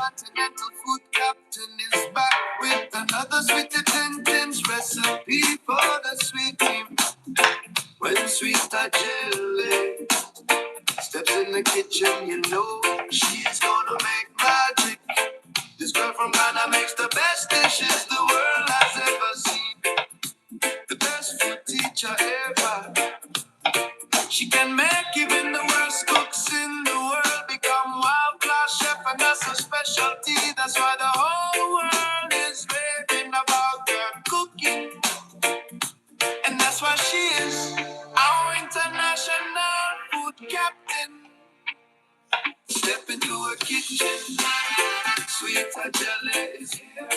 Continental food captain is back with another sweet attendance recipe for the sweet team. When sweet Adjeley steps in the kitchen, you know she's gonna make magic. This girl from Ghana makes the best dishes the world has ever seen. The best food teacher ever. She can make even the worst cooks in the world become world-class chef, and that's her specialty. That's why the whole world is raving about her cooking, and that's why she is our international food captain. Step into her kitchen, sweet Adjeley is here.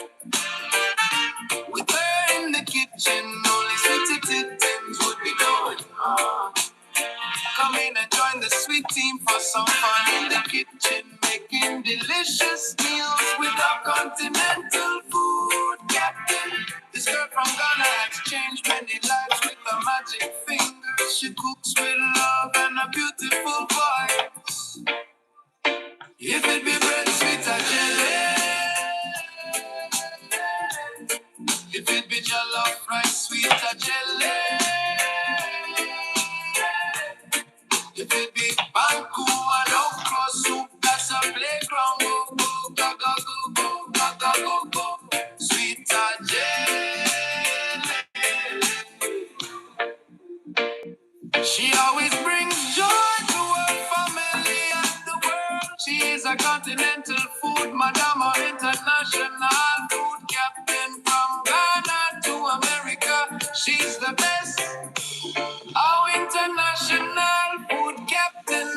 With her in the kitchen, only sweet things would be going on. Come in and join the sweet team for some fun in the kitchen, making delicious meals with our continental food captain. This girl from Ghana has changed many lives with her magic fingers. She cooks with love and a beautiful voice. If it be bread, sweet Adjeley. If it be jollof rice, sweet Adjeley. If it be banku and okra soup, that's a playground. Go, go, gaga, go, go, gaga, go, go. Sweet Adjeley. She always brings joy to her family and the world. She is a continental food madam or international food captain from Ghana to America. She's the best, our international food captain.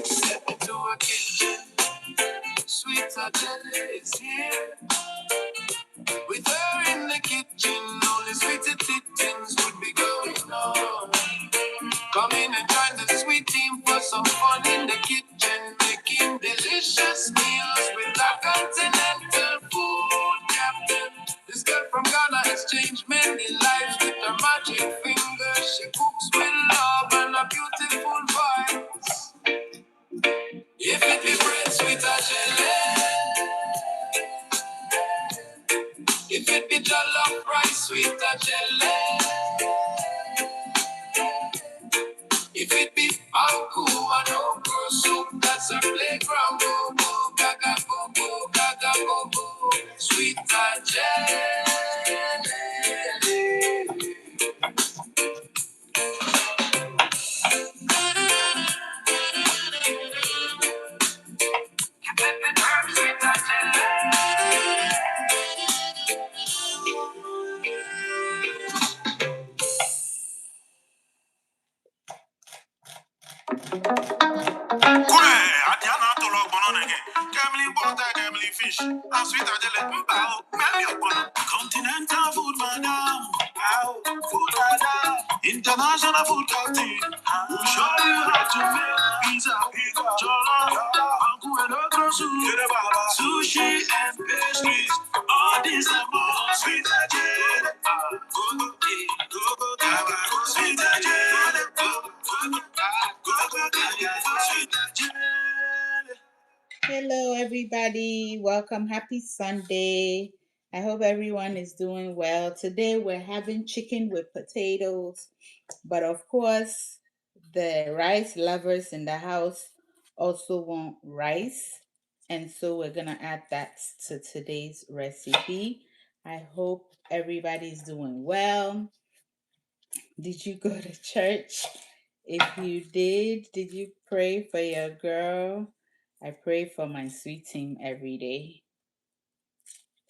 Step into a kitchen, sweet Adjeley is here. With her in the kitchen, only sweet things would be going on. Come in and join the sweet team for some fun in the kitchen, making delicious meals with our continental food captain. This girl from Ghana has changed many lives with her magic fingers. She cooks with love and a beautiful voice. If it be bread, sweet Adjeley. If it be jollof rice, sweet Adjeley. If it be banku and okra soup, that's a playground. Go, go, gaga, go, go, gaga, go, go. Sweet Adjeley. Sweet Adjeley. Adiana to log on again. Camely water, camely fish. And sweet Adjeley, bow, continental food, madam. Ow, food, madam. International food captain. We'll show you how to make pizza, jollof, banku and okra soup, sushi and pastries. All these and more. Sweet Adjeley. Go, go, go, go, go, sweet Adjeley. Go, go, go, go, go, sweet Adjeley. Hello, everybody. Welcome. Happy Sunday. I hope everyone is doing well. Today we're having chicken with potatoes, but of course, the rice lovers in the house also want rice, and so we're gonna add that to today's recipe. I hope everybody's doing well. Did you go to church? If you did you pray for your girl? I pray for my sweet team every day.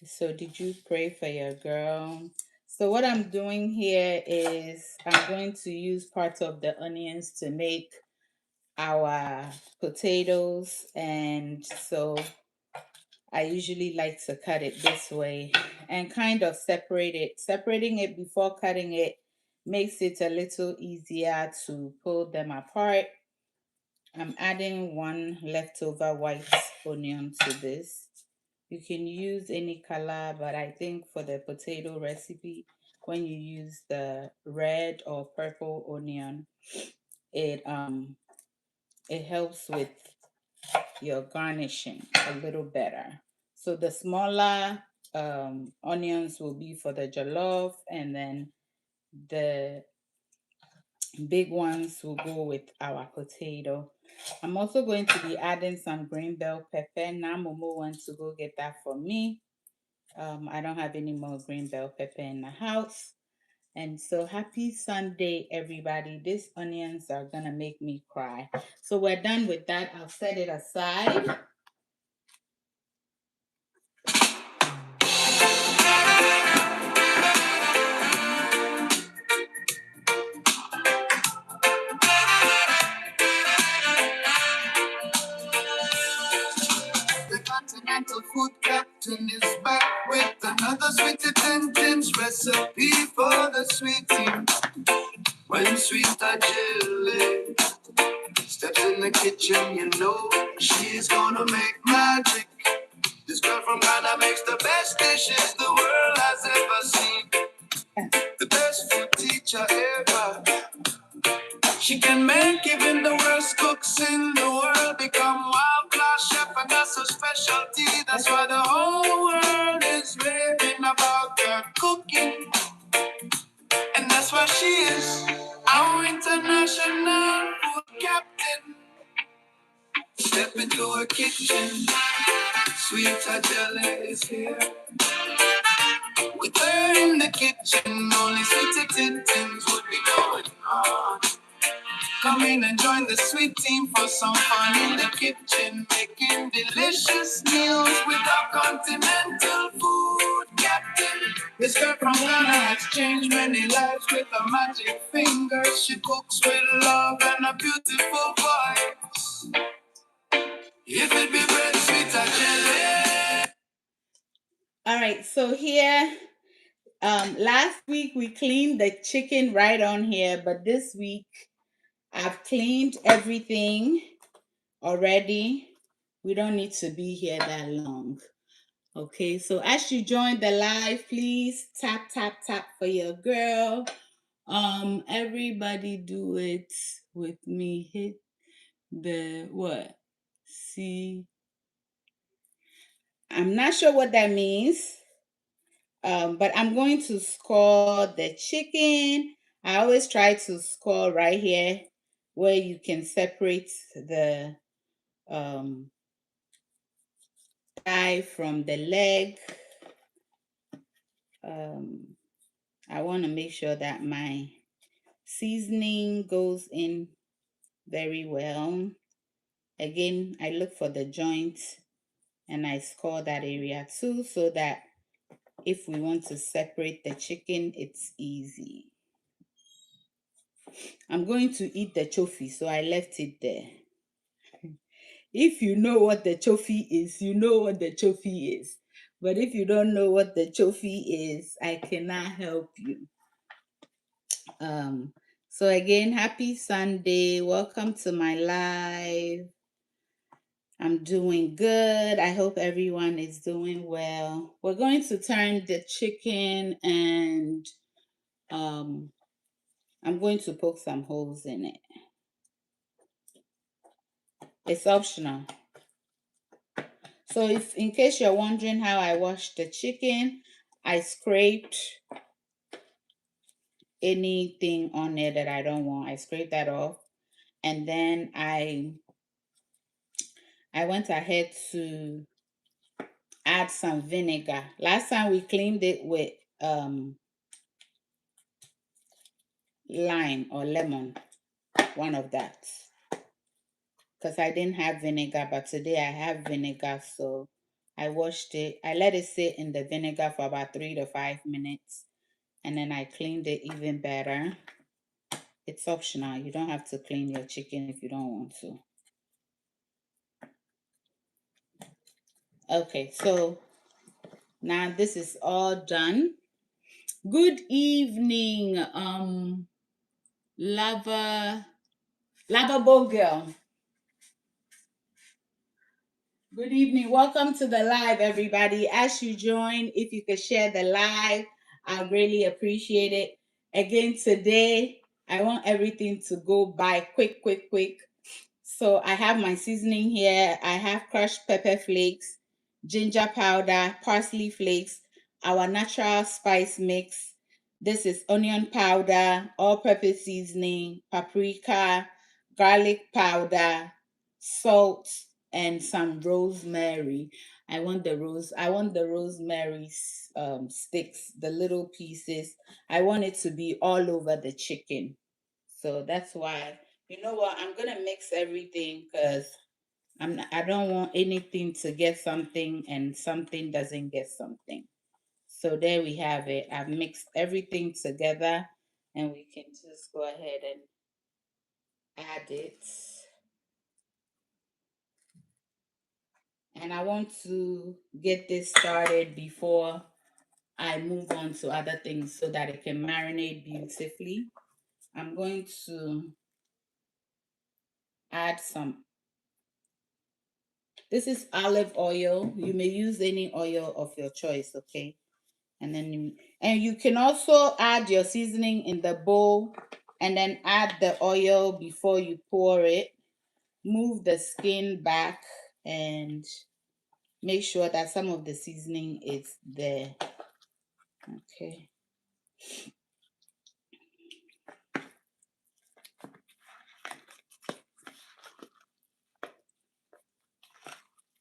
So did you pray for your girl? So what I'm doing here is I'm going to use part of the onions to make our potatoes, and so I usually like to cut it this way and kind of separate it. Separating it before cutting it makes it a little easier to pull them apart. I'm adding one leftover white onion to this. You can use any color, but I think for the potato recipe, when you use the red or purple onion, it helps with your garnishing a little better. So the smaller onions will be for the jollof, and then the big ones will go with our potato. I'm also going to be adding some green bell pepper. Now Momo wants to go get that for me. I don't have any more green bell pepper in the house. And so happy Sunday, everybody. These onions are gonna make me cry. So we're done with that. I'll set it aside. The continental food captain is back with another sweet intense recipe for the sweet team. When sweet Adjeley steps in the kitchen, you know she's gonna make magic. This girl from Ghana makes the best dishes the world has ever seen. The best food teacher ever. She can make even the worst cooks in the world become world-class chef, and that's her specialty. That's why the whole world is raving about her cooking, and that's why she is our international food captain. Step into her kitchen, sweet Adjeley is here. With her in the kitchen, only sweet tintins would be going on. Come in and join the sweet team for some fun in the kitchen, making delicious meals with our continental food captain. This girl from Ghana has changed many lives with her magic fingers. She cooks with love and a beautiful voice. If it be bread, sweet or jelly. All right, so here, last week we cleaned the chicken right on here, but this week I've cleaned everything already. We don't need to be here that long. Okay, so as you join the live, please tap, tap, tap for your girl. Everybody do it with me. Hit the what? See, I'm not sure what that means. But I'm going to score the chicken. I always try to score right here where you can separate the thigh from the leg. I want to make sure that my seasoning goes in very well. Again, I look for the joint and I score that area too, so that if we want to separate the chicken, it's easy. I'm going to eat the chofi, so I left it there. If you know what the chofi is, you know what the chofi is. But if you don't know what the chofi is, I cannot help you. So again, happy Sunday. Welcome to my live. I'm doing good. I hope everyone is doing well. We're going to turn the chicken, and I'm going to poke some holes in it. It's optional. So if in case you're wondering how I washed the chicken, I scraped anything on there that I don't want. I scraped that off, and then I went ahead to add some vinegar. Last time we cleaned it with lime or lemon, one of that, because I didn't have vinegar, but today I have vinegar. So I washed it. I let it sit in the vinegar for about 3 to 5 minutes, and then I cleaned it even better. It's optional. You don't have to clean your chicken if you don't want to. Okay, so now this is all done. Good evening, Lovable Girl. Good evening. Welcome to the live, everybody. As you join, if you could share the live, I really appreciate it. Again, today, I want everything to go by quick, quick, quick. So I have my seasoning here. I have crushed pepper flakes, ginger powder, parsley flakes, our natural spice mix. This is onion powder, all-purpose seasoning, paprika, garlic powder, salt, and some rosemary. I want the rosemary sticks, the little pieces. I want it to be all over the chicken. So that's why, you know what, I'm gonna mix everything because I don't want anything to get something and something doesn't get something. So there we have it. I've mixed everything together and we can just go ahead and add it. And I want to get this started before I move on to other things so that it can marinate beautifully. I'm going to add some. This is olive oil. You may use any oil of your choice, okay? And you can also add your seasoning in the bowl and then add the oil before you pour it. Move the skin back and make sure that some of the seasoning is there. Okay.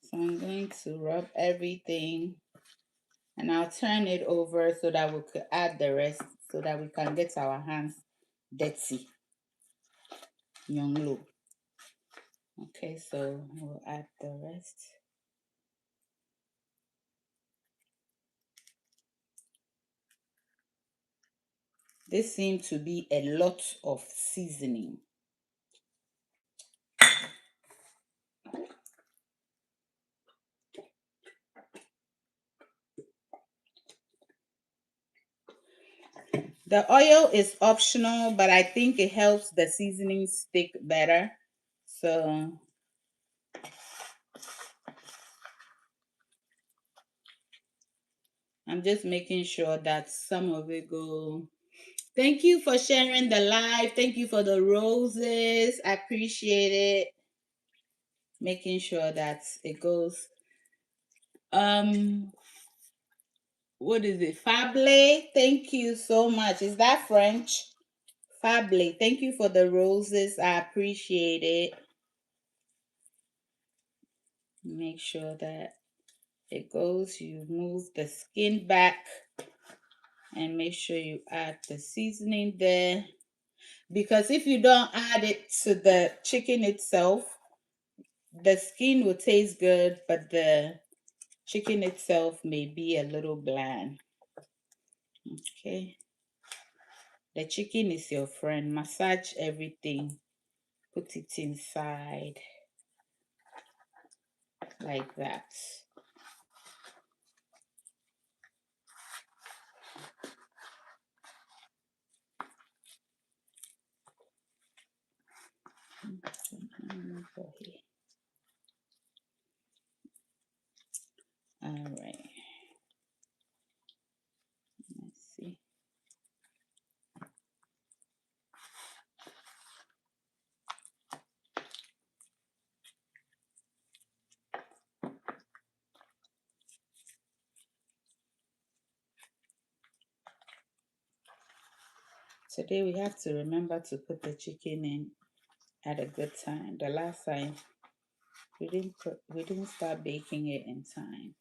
So I'm going to rub everything and I'll turn it over so that we could add the rest so that we can get our hands dirty. Young. Okay, so we'll add the rest. This seems to be a lot of seasoning. The oil is optional, but I think it helps the seasoning stick better. So I'm just making sure that some of it go. Thank you for sharing the live. Thank you for the roses. I appreciate it. Making sure that it goes. What is it? Fable. Thank you so much. Is that French? Fable. Thank you for the roses. I appreciate it. Make sure that it goes. You move the skin back and make sure you add the seasoning there. Because if you don't add it to the chicken itself, the skin will taste good, but the chicken itself may be a little bland. Okay. The chicken is your friend. Massage everything. Put it inside like that. All right. Let's see. Today we have to remember to put the chicken in at a good time. The last time we didn't start baking it in time.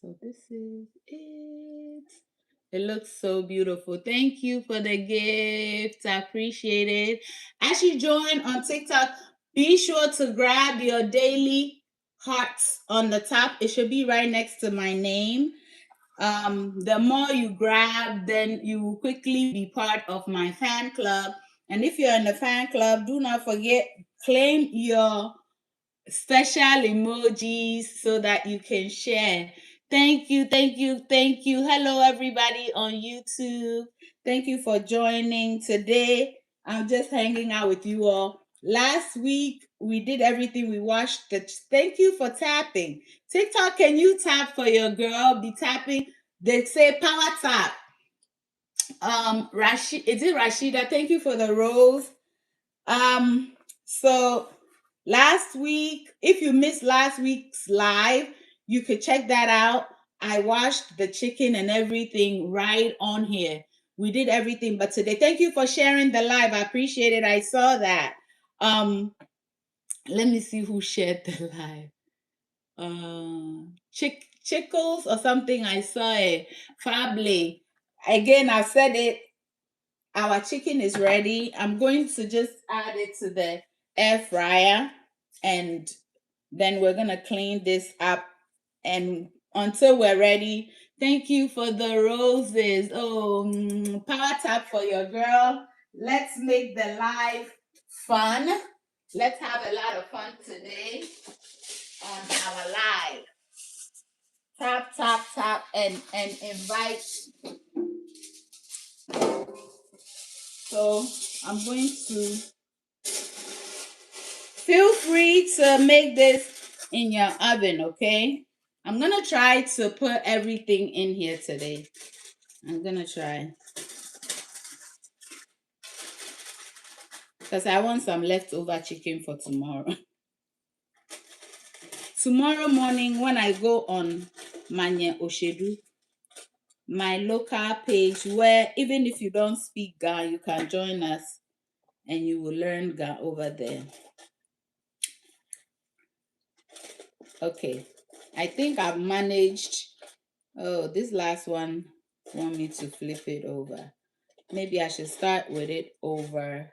So this is it. It looks so beautiful. Thank you for the gift. I appreciate it. As you join on TikTok, be sure to grab your daily hearts on the top. It should be right next to my name. The more you grab, then you will quickly be part of my fan club. And if you're in the fan club, do not forget, claim your special emojis so that you can share. Thank you, thank you, thank you. Hello, everybody on YouTube. Thank you for joining today. I'm just hanging out with you all. Last week, we did everything. We watched the. Thank you for tapping. TikTok, can you tap for your girl? Be tapping. They say power tap. Rashid, is it Rashida? Thank you for the rose. So last week, if you missed last week's live, you could check that out. I washed the chicken and everything right on here. We did everything, but today, thank you for sharing the live. I appreciate it. I saw that. Let me see who shared the live. Chickles or something. I saw it. Fably. Again, I said it. Our chicken is ready. I'm going to just add it to the air fryer, and then we're going to clean this up, and until we're ready. Thank you for the roses. Oh, power tap for your girl. Let's make the live fun. Let's have a lot of fun today on our live. Tap, tap, tap, and invite. So I'm going to feel free to make this in your oven, okay? I'm gonna try to put everything in here today. I'm gonna try because I want some leftover chicken for tomorrow. Tomorrow morning when I go on Manye Oshedu, my local page, where even if you don't speak Ga, you can join us and you will learn Ga over there. Okay, I think I've managed. Oh, this last one want me to flip it over. Maybe I should start with it over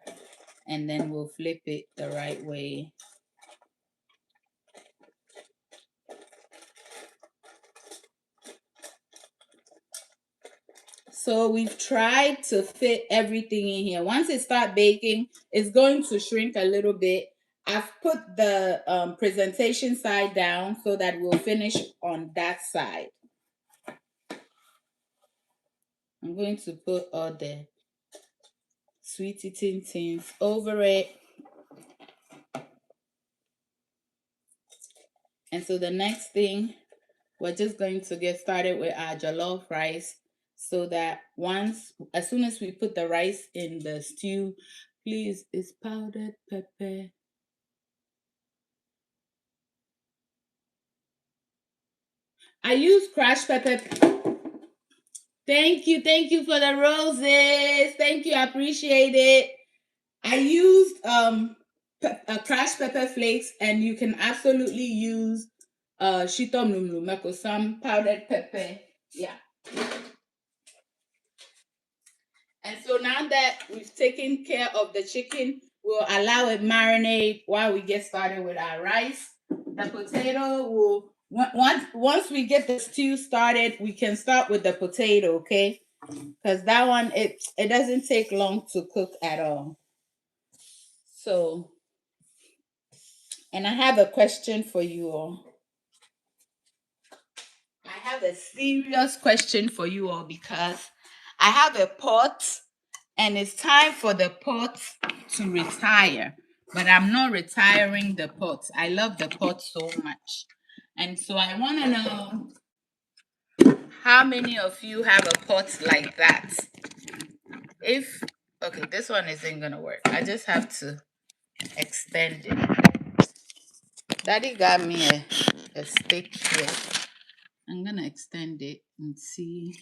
and then we'll flip it the right way. So we've tried to fit everything in here. Once it starts baking, it's going to shrink a little bit. I've put the presentation side down so that we'll finish on that side. I'm going to put all the sweet eating things over it. And so the next thing, we're just going to get started with our jollof rice so that as soon as we put the rice in the stew, please, it's powdered pepper. I use crushed pepper. Thank you for the roses. Thank you, I appreciate it. I used crushed pepper flakes, and you can absolutely use shito mlumlumeko, some powdered pepper. Yeah. And so now that we've taken care of the chicken, we'll allow it marinate while we get started with our rice. The potato will once we get the stew started, we can start with the potato, okay? Because that one it doesn't take long to cook at all. So, and I have a question for you all. I have a serious question for you all because I have a pot and it's time for the pot to retire. But I'm not retiring the pot. I love the pot so much. And so I want to know how many of you have a pot like that? Okay, this one isn't going to work. I just have to extend it. Daddy got me a stick here. I'm going to extend it and see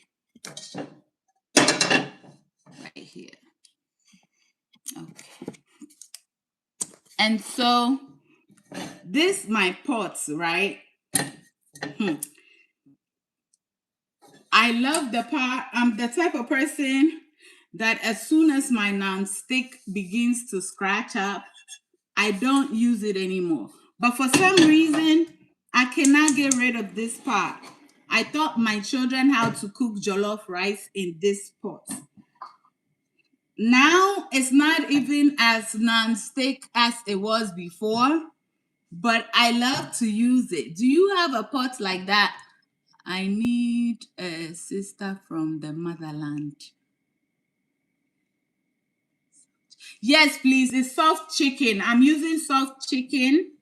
right here. Okay. And so this my pots, right? I love the part. I'm the type of person that as soon as my non-stick begins to scratch up, I don't use it anymore. But for some reason, I cannot get rid of this pot. I taught my children how to cook jollof rice in this pot. Now it's not even as non-stick as it was before, but I love to use it. Do you have a pot like that? I need a sister from the motherland. Yes, please. It's soft chicken. I'm using soft chicken.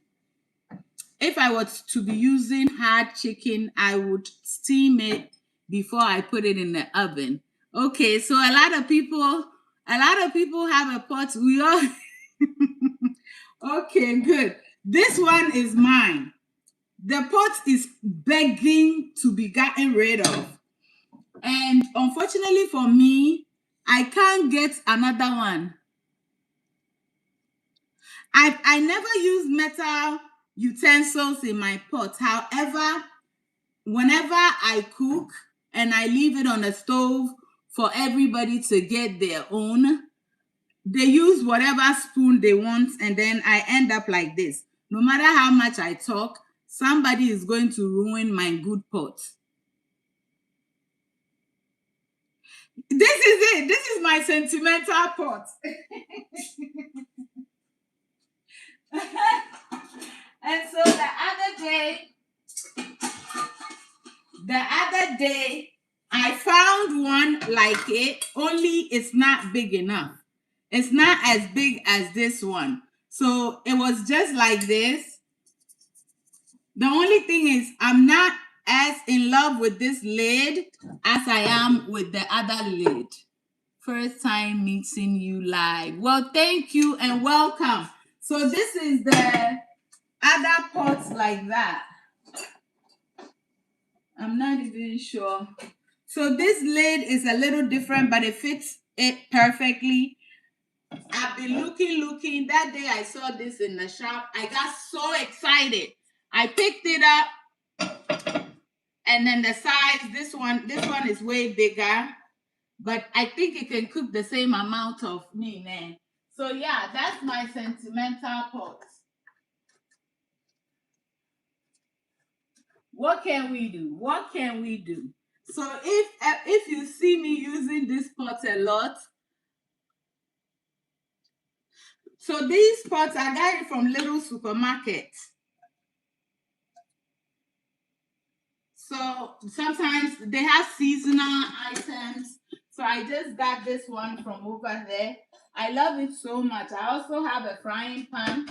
If I was to be using hard chicken, I would steam it before I put it in the oven. Okay, so a lot of people have a pot. We all okay, good. This one is mine. The pot is begging to be gotten rid of. And unfortunately for me, I can't get another one. I never use metal utensils in my pot. However, whenever I cook and I leave it on the stove for everybody to get their own, they use whatever spoon they want, and then I end up like this. No matter how much I talk, somebody is going to ruin my good pot. This is it. This is my sentimental pot. And so the other day, I found one like it, only it's not big enough. It's not as big as this one. So it was just like this. The only thing is, I'm not as in love with this lid as I am with the other lid. First time meeting you live. Well, thank you and welcome. So this is the other pots like that. I'm not even sure. So this lid is a little different, but it fits it perfectly. I've been looking. That day I saw this in the shop. I got so excited. I picked it up, and then the size, this one is way bigger, but I think it can cook the same amount of me, man. So yeah, that's my sentimental pot. What can we do? What can we do? So if you see me using this pot a lot, so these pots I got it from little supermarkets. So sometimes they have seasonal items. So I just got this one from over there. I love it so much. I also have a frying pan.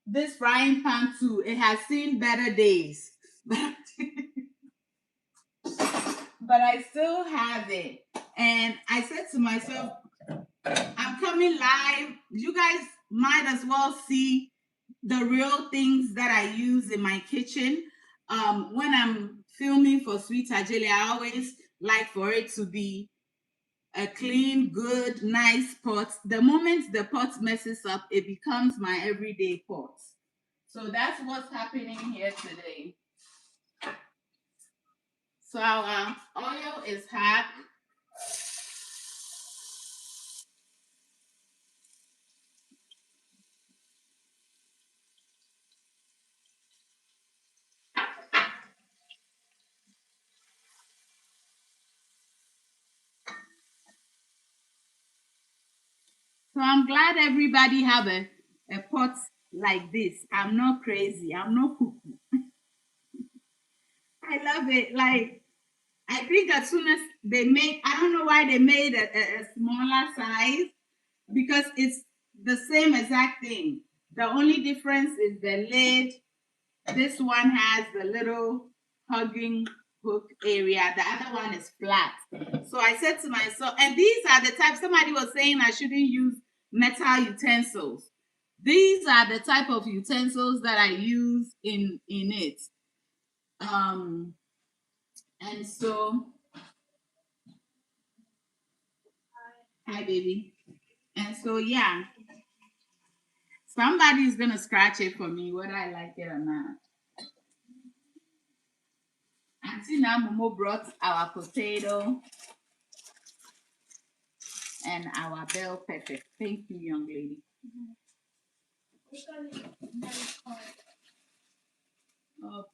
This frying pan too, it has seen better days. But I still have it. And I said to myself, I'm coming live. You guys might as well see the real things that I use in my kitchen. When I'm filming for Sweet Adjeley, I always like for it to be a clean, good, nice pot. The moment the pot messes up, it becomes my everyday pot. So that's what's happening here today. So our oil is hot. So I'm glad everybody have a pot like this. I'm not crazy. I'm not cuckoo. I love it. Like, I think as soon as they made, I don't know why they made a smaller size, because it's the same exact thing. The only difference is the lid. This one has the little hugging hook area. The other one is flat. So I said to myself, and these are the type, somebody was saying I shouldn't use metal utensils. These are the type of utensils that I use in it. Um, and so, hi baby. And so, yeah, somebody's gonna scratch it for me, whether I like it or not. Auntie Momo brought our potato and our bell pepper. Thank you, young lady.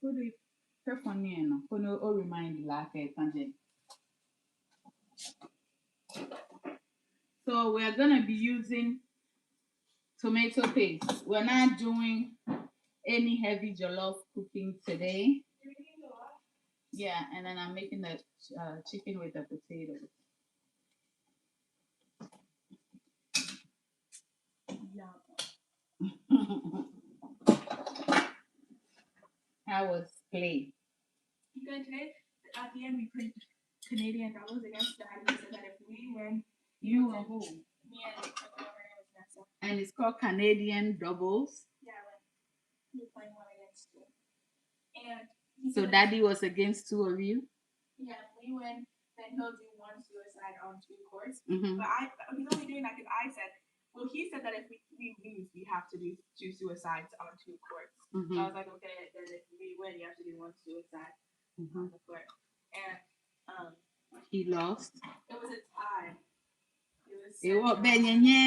Put it pepper no. Kono o remind like a tangent. So we're gonna be using tomato paste. We're not doing any heavy jollof cooking today. Yeah, and then I'm making the chicken with the potatoes. How was play? Good, good. At the end, we played Canadian doubles against Daddy. He said that if we win, you and who? Me and Vanessa. And it's called Canadian doubles. Yeah, like you're playing one against two. And so Daddy was against two of you? Yeah, if we win, then he'll do one suicide on two courts. Mm-hmm. But he's only doing that because I said, well, he said that if we lose, we have to do two suicides on two courts. Mm-hmm. So I was like, okay, then if we win, you have to do one suicide on the court. And he lost. It was a tie. It was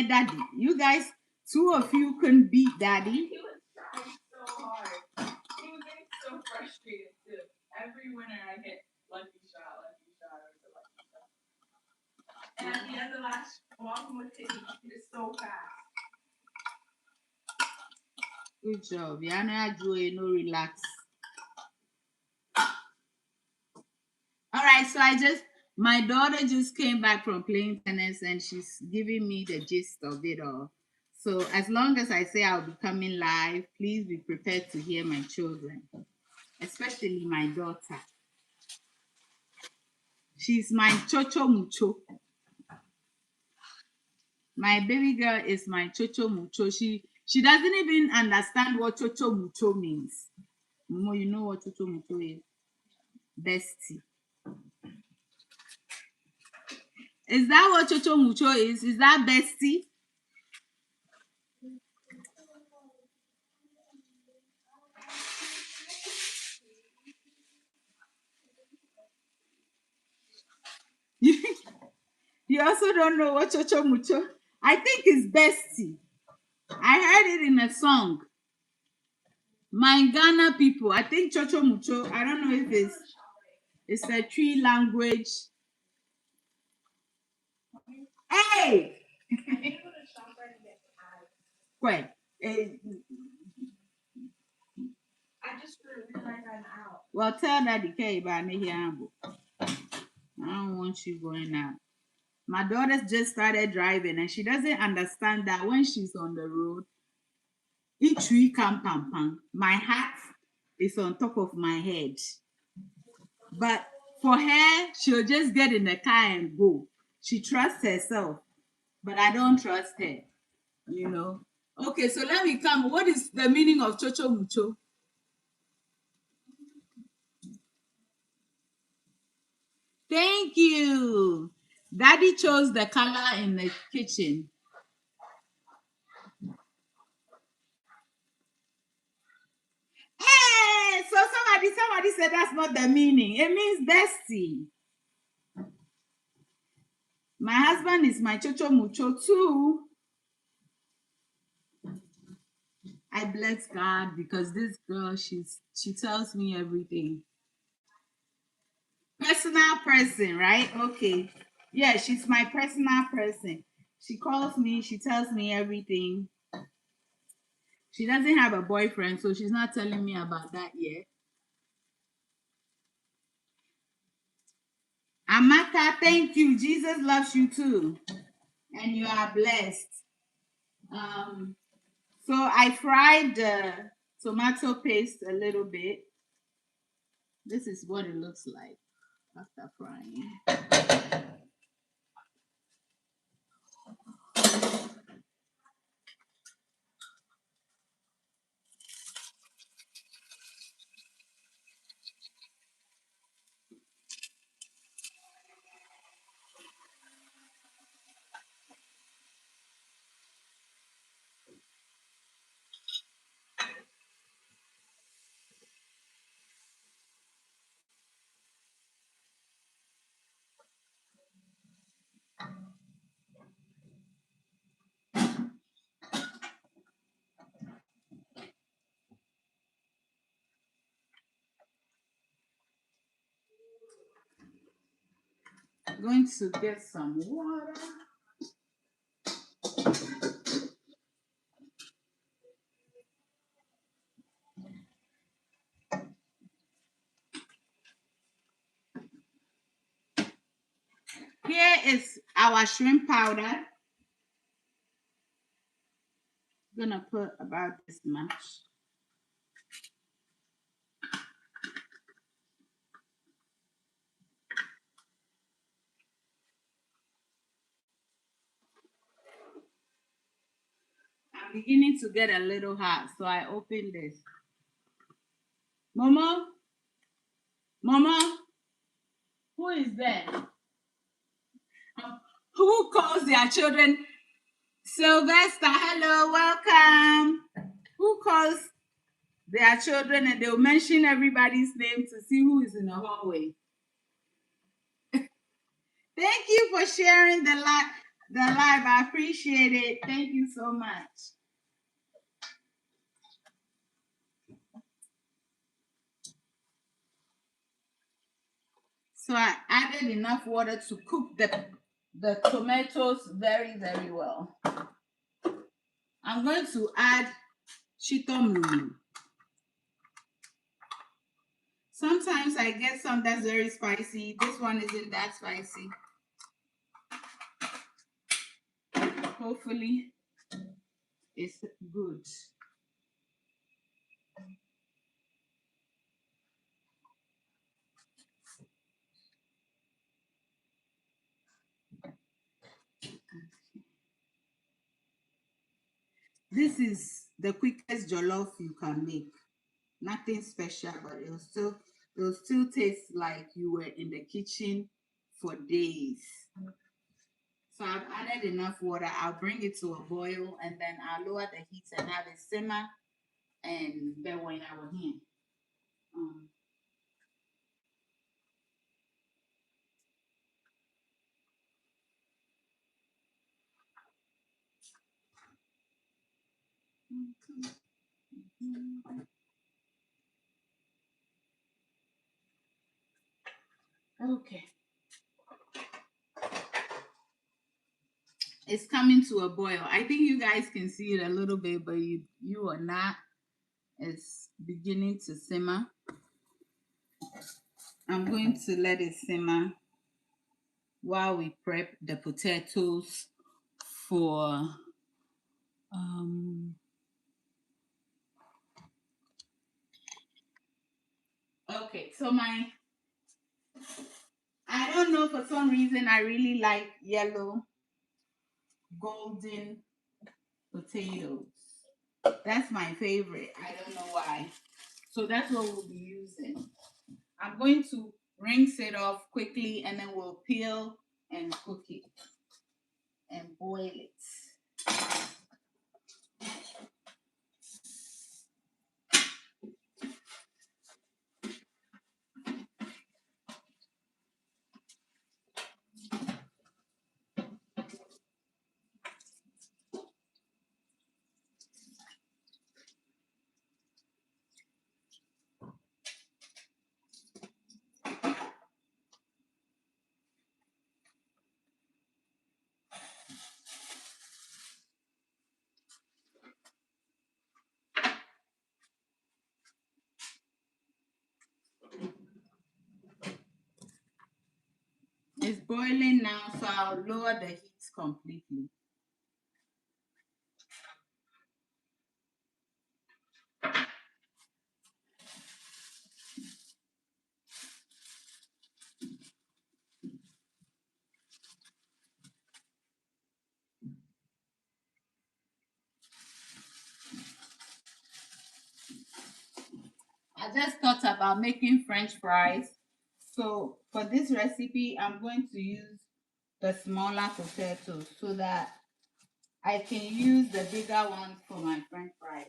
Daddy. You guys, two of you couldn't beat Daddy. He was trying so hard. He was getting so frustrated too. Every winner I hit lucky shot, or the lucky shot. And at the end of the last walking with him, he did so fast. Good job. Yana Joy, no relax. All right, so my daughter just came back from playing tennis and she's giving me the gist of it all. So as long as I say I'll be coming live, please be prepared to hear my children, especially my daughter. She's my chocho mucho. My baby girl is my chocho mucho. She doesn't even understand what chocho mucho means. Momo, you know what chocho mucho is? Bestie. Is that what chocho mucho is? Is that bestie? You also don't know what chocho mucho? I think it's bestie. I heard it in a song. My Ghana people, I think chocho mucho. I don't know if it's a tree language. Hey! Wait. I just realized I'm out. Well, tell Daddy K about me here. I don't want you going out. My daughter just started driving and she doesn't understand that when she's on the road, each week my hat is on top of my head. But for her, she'll just get in the car and go. She trusts herself, but I don't trust her, you know. Okay, so let me come. What is the meaning of chocho mucho? Thank you. Daddy chose the color in the kitchen. Hey, so somebody said that's not the meaning. It means bestie. My husband is my chocho mucho too. I bless God because this girl, she tells me everything. Personal person, right? Okay. Yeah, she's my personal person. She calls me, she tells me everything. She doesn't have a boyfriend, so she's not telling me about that yet. Amaka, thank you. Jesus loves you too. And you are blessed. So I fried the tomato paste a little bit. This is what it looks like after frying. I'm going to get some water. Here is our shrimp powder. I'm gonna put about this much. beginning to get a little hot, so I opened this. Momo? Momo? Who is there? Who calls their children? Sylvester, hello, welcome. Who calls their children and they'll mention everybody's name to see who is in the hallway? Thank you for sharing the live. I appreciate it. Thank you so much. So I added enough water to cook the tomatoes very, very well. I'm going to add chitomulu. Sometimes I get some that's very spicy. This one isn't that spicy. Hopefully, it's good. This is the quickest jollof you can make. Nothing special, but it'll still taste like you were in the kitchen for days. So I've added enough water. I'll bring it to a boil and then I'll lower the heat and have it simmer and then when I will here. Okay. It's coming to a boil. I think you guys can see it a little bit, but you are not. It's beginning to simmer. I'm going to let it simmer while we prep the potatoes for okay, so I don't know, for some reason I really like yellow golden potatoes. That's my favorite. I don't know why. So that's what we'll be using. I'm going to rinse it off quickly and then we'll peel and cook it and boil it. It's boiling now, so I'll lower the heat completely. I just thought about making French fries. So for this recipe, I'm going to use the smaller potatoes so that I can use the bigger ones for my French fries.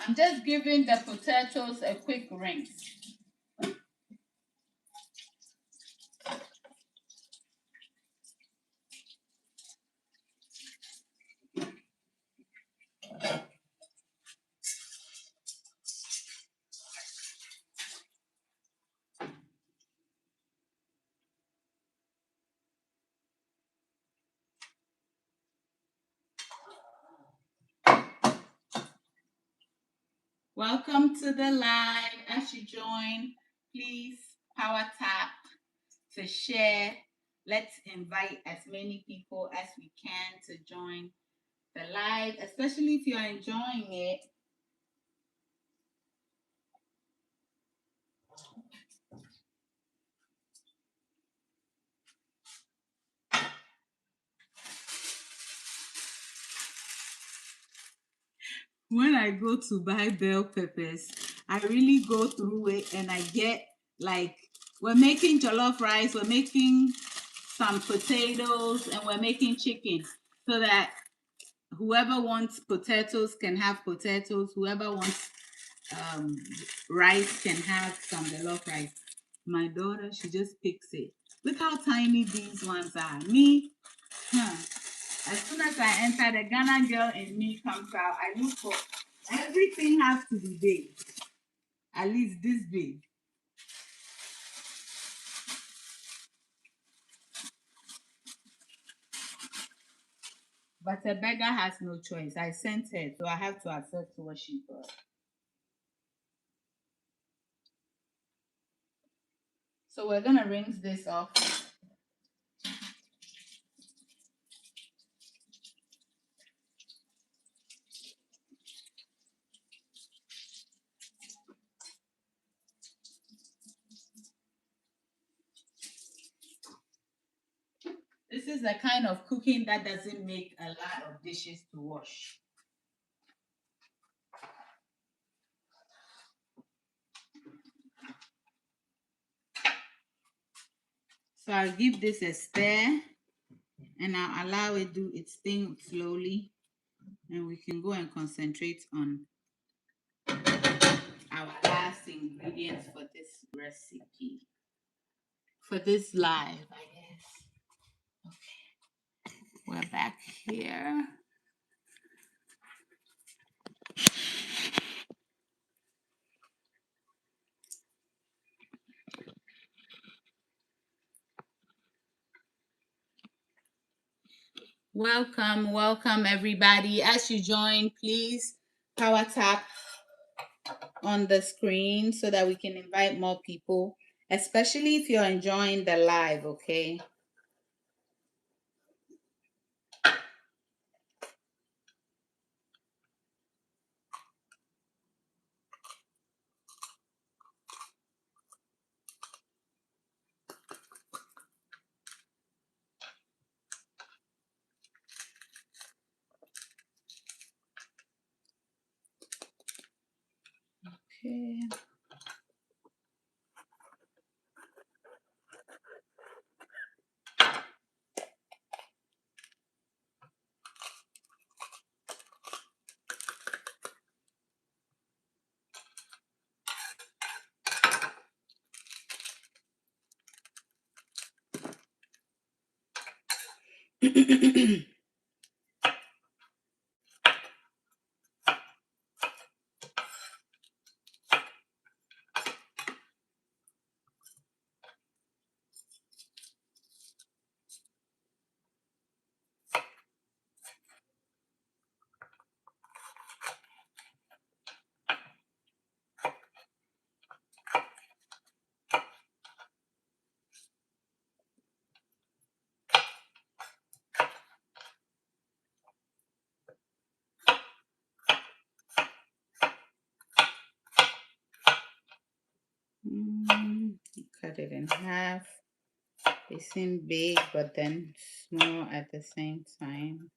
I'm just giving the potatoes a quick rinse. Welcome to the live. As you join, please power tap to share. Let's invite as many people as we can to join the live, especially if you're enjoying it. When I go to buy bell peppers, I really go through it and I get like, we're making jollof rice, we're making some potatoes, and we're making chicken so that whoever wants potatoes can have potatoes, whoever wants rice can have some jollof rice. My daughter, she just picks it. Look how tiny these ones are. Me, as soon as I enter, the Ghana girl in me comes out. I look for everything has to be big, at least this big. But a beggar has no choice. I sent her, so I have to accept what she brought. So we're gonna rinse this off. This is the kind of cooking that doesn't make a lot of dishes to wash. So I'll give this a stir and I'll allow it do its thing slowly, and we can go and concentrate on our last ingredients for this recipe, for this live, I guess. Okay, we're back here. Welcome everybody. As you join, please power tap on the screen so that we can invite more people, especially if you're enjoying the live, okay? Okay. Cut it in half. They seem big, but then small at the same time.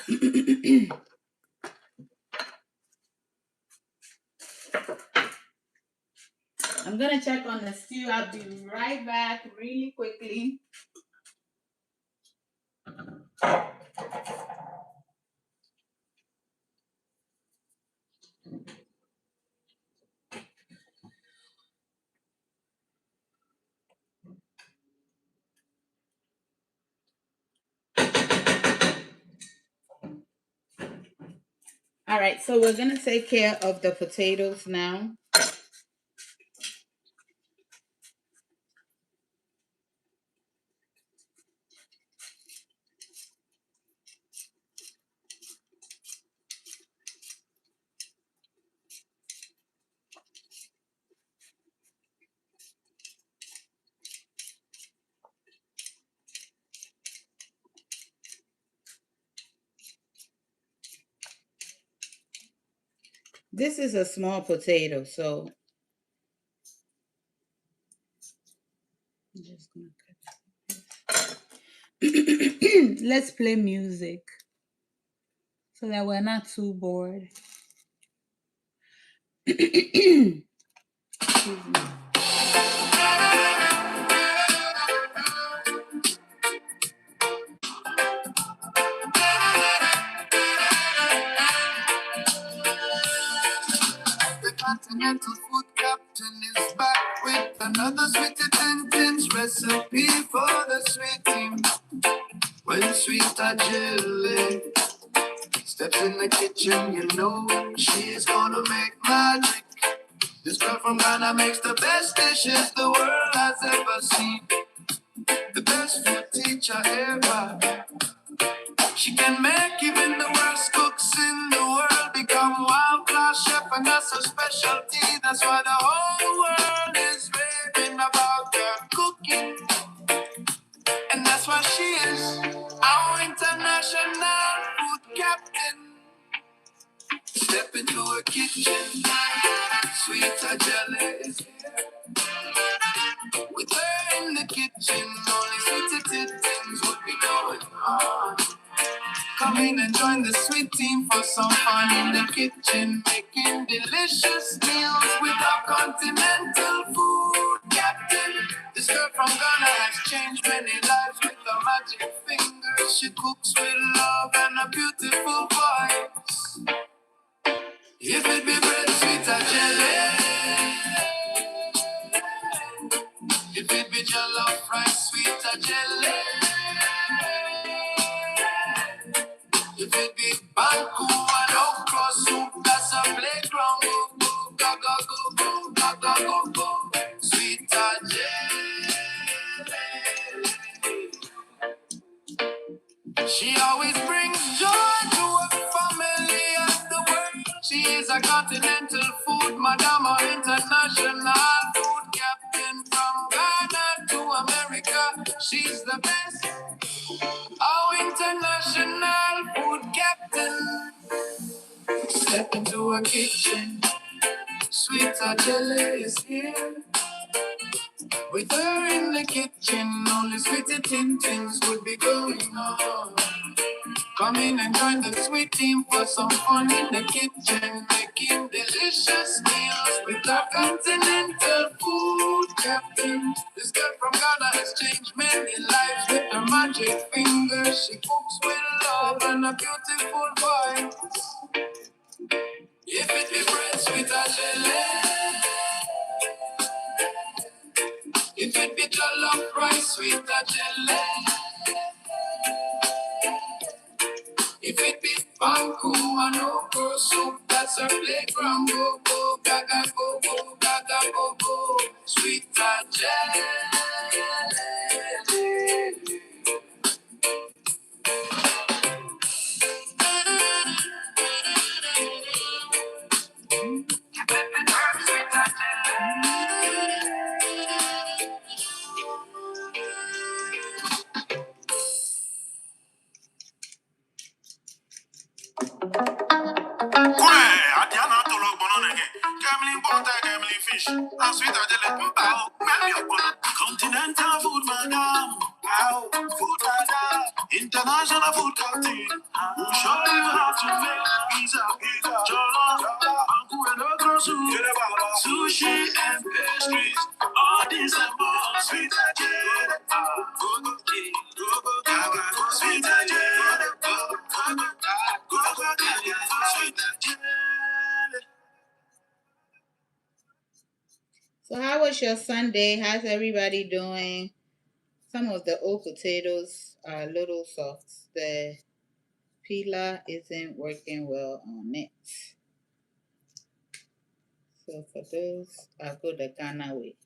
I'm gonna check on the stew. I'll be right back really quickly. All right, so we're gonna take care of the potatoes now. This is a small potato, so I'm just gonna cut. Let's play music so that we're not too bored. Excuse me. The continental food captain is back with another sweet intense recipe for the sweet team. When sweet Adjeley steps in the kitchen, you know she's gonna make magic. This girl from Ghana makes the best dishes the world has ever seen. The best food teacher ever. She can make even the worst cooks in the world become world-class chef, and that's her specialty. That's why the whole world is raving about her cooking, and that's why she is our international food captain. Step into her kitchen, sweet Adjeley is here. With her in the kitchen, only sweet things would be going on. Come in and join the sweet team for some fun in the kitchen, making delicious meals with our continental food captain. This girl from Ghana has changed many lives with her magic fingers. She cooks with love and a beautiful voice. If it be bread, sweet or jelly, if it be jollof rice, sweet or jelly, if it be banku and okra soup, that's a playground. Go, go, gaga, go, go, gaga, go, go. Sweet Adjeley. She always brings joy to her family and the world. She is a continental food madam, or international food captain from Ghana to America. She's the best. Our international food captain. Step into a kitchen, sweet Adjeley is here. With her in the kitchen, only sweetie things would be going on. Come in and join the sweet team for some fun in the kitchen, making delicious meals with our continental food captain. This girl from Ghana has changed many lives with her magic fingers. She cooks with love and a beautiful voice. If it be bread, sweet Adjeley. If it be jollof rice, sweet Adjeley. If it be banku and okra soup, that's her playground. Go, go, gaga, go, go, gaga, go, go. Sweet Adjeley. Continental food, madam. Food, madam. International food canteen. We'll show you how to make pizza, jollof, mango and okra soup, sushi and pastries. All this and more. Sweet Adjeley, sweet Adjeley, sweet Adjeley. So how was your Sunday? How's everybody doing? Some of the old potatoes are a little soft. The peeler isn't working well on it. So for those, I'll go the Ghana way.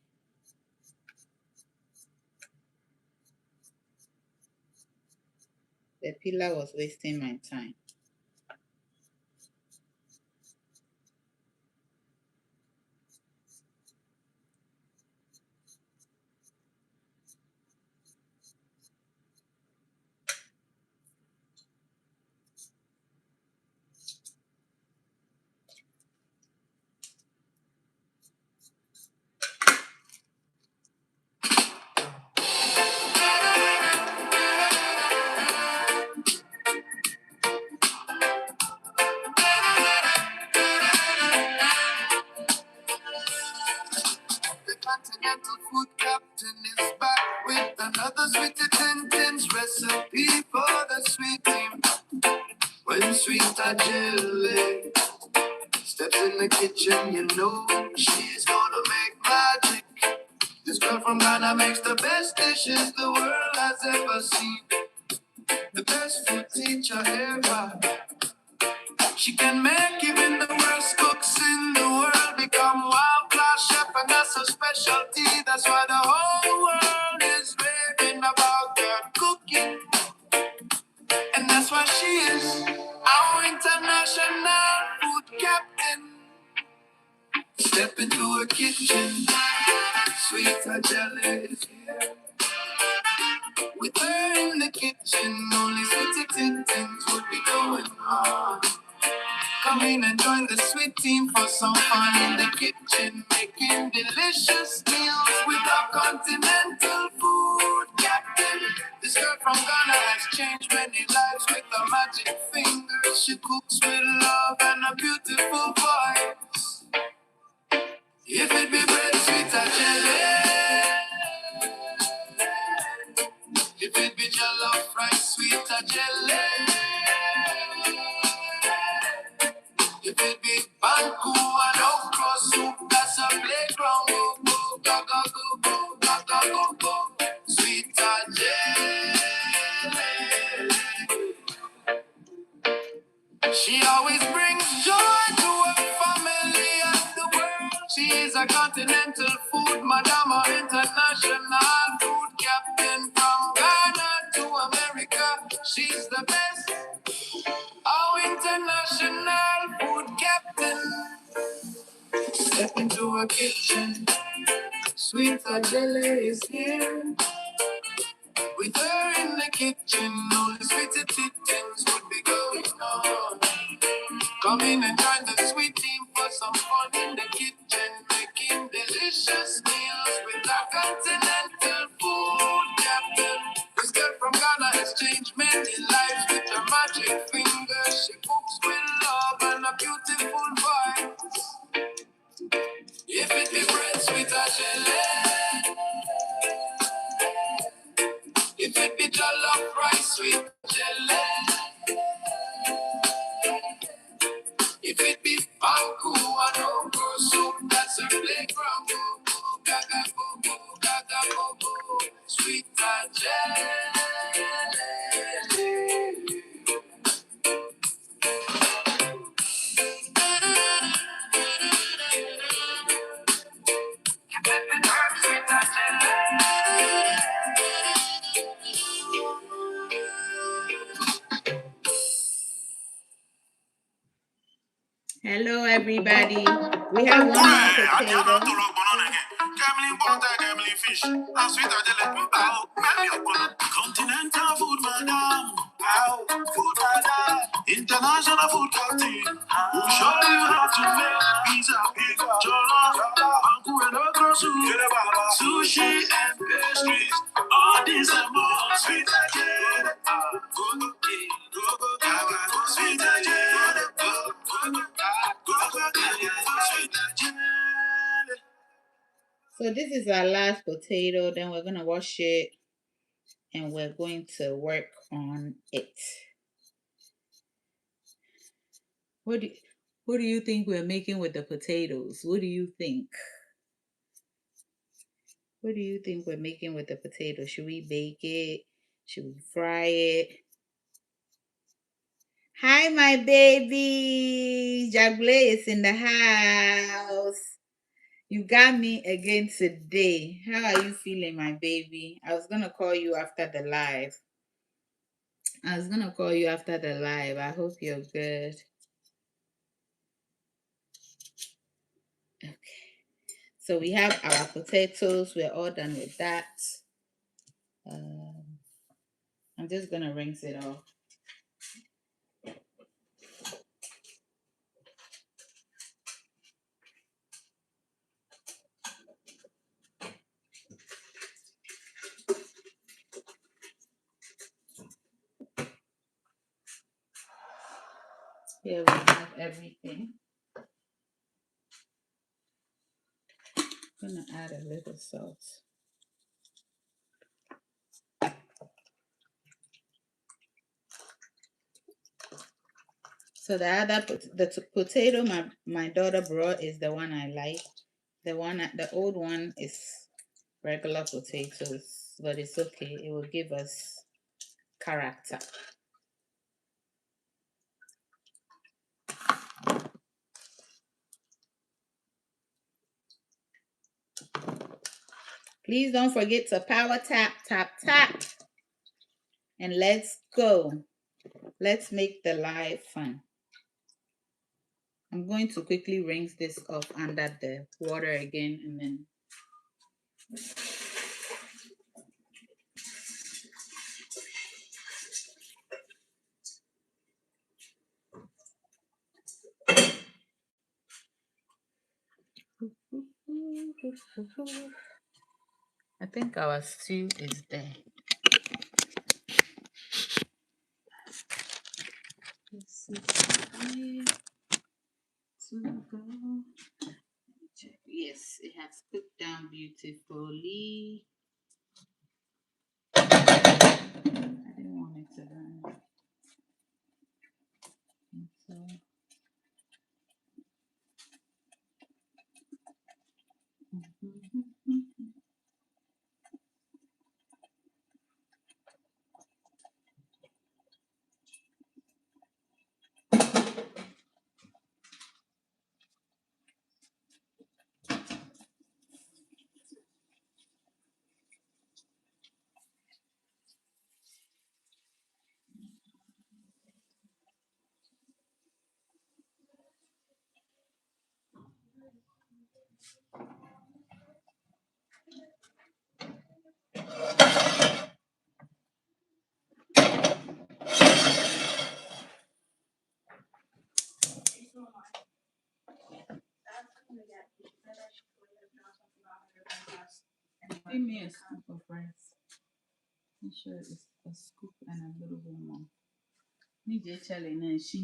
The peeler was wasting my time. The Continental Food Captain is back with another sweet intense recipe for the sweet team. When sweet Adjeley steps in the kitchen, you know she's gonna make magic. This girl from Ghana makes the best dishes the world has ever seen. The best food teacher ever. She can make even the worst cooks in the world become world-class chef, and that's her specialty. That's why the whole world is raving about her cooking, and that's why she is our international food captain. Step into her kitchen, sweet Adjeley is here. With her in the kitchen, only sweet things would be going on. Come in and join the sweet team for some fun in the kitchen, making delicious meals with our continental food captain. This girl from Ghana has changed many lives with her magic fingers. She cooks with love and a beautiful voice. If it be bread, sweet Adjeley. If it be jollof rice, sweet Adjeley. If it be banku and okra soup, that's a playground. Go, go, gaga, go, go, gaga, go, go. Sweet Adjeley. She always brings joy to her family and the world. She is a continental food madam, our international food captain. From Ghana to America, she's the best. Our international food captain. Step into her kitchen, sweet Adjeley is here. With her in the kitchen, all the sweet things would be going on. Come in and join the sweet team for some fun in the kitchen, making delicious meals with our continental food captain. This girl from Ghana has changed many lives with her magic fingers. She cooks with love and a beautiful voice. If it be bread, sweet Adjeley. If it be jollof rice, sweet Adjeley. If it be banku and okra soup, that's her playground. Go, go, gaga, go, go, gaga, go, go. Sweet Adjeley. Hello, everybody. We have one more potato. Continental food, madam. Food, madam. International food canteen. We'll show you how to make pizza, jollof, mango and okra soup, sushi and pastries. All this and more. Sweet Adjeley. Sweet Adjeley. Sweet Adjeley. So this is our last potato. Then we're gonna wash it and we're going to work on it. What do you think we're making with the potatoes? What do you think? What do you think we're making with the potatoes? Should we bake it? Should we fry it? Hi, my baby. Adjeley is in the house. You got me again today. How are you feeling, my baby? I was going to call you after the live. I hope you're good. Okay. So we have our potatoes. We're all done with that. I'm just going to rinse it off. Here we have everything. I'm going to add a little salt. So the potato my daughter brought is the one I like. The old one is regular potatoes, but it's okay. It will give us character. Please don't forget to power tap, tap, tap. And let's go. Let's make the live fun. I'm going to quickly rinse this off under the water again and then I think our stew is there. Let's see. Yes, it has cooked down beautifully. I didn't want it to burn. So give me a scoop of rice. Make sure it's a scoop and a little bit more. Nije chale na shi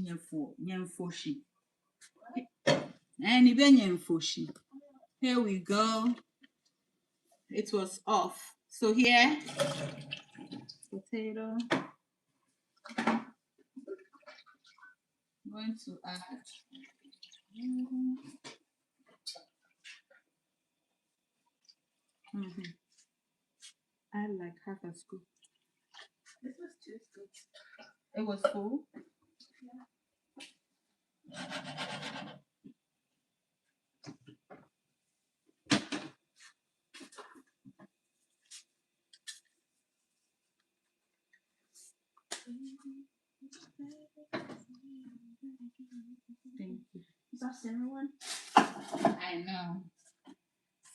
nyemfoshi. And even nyemfoshi. Here we go. It was off. So here, potato. I'm going to add add like half a scoop. This was 2 scoops. It was full. Thank you. Is that Senna one? I know.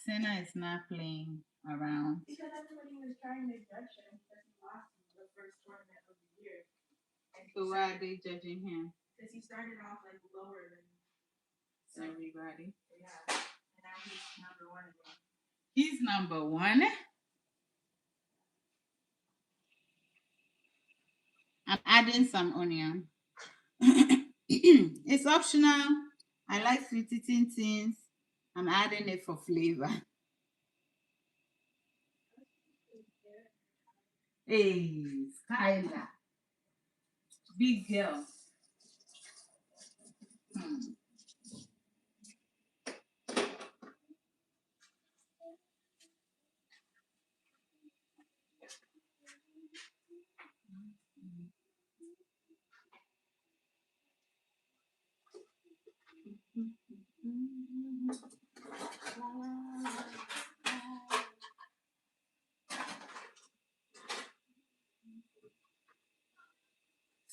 Senna is not playing around. Because everybody was trying to judge him because he lost the first tournament of the year. So why are they judging him? Because he started off like lower than everybody. Yeah. And now he's number 1 again. He's number 1? I'm adding some onion. It's optional. I like sweet eating things. I'm adding it for flavor. Hey, Skylar, big girl. Hmm.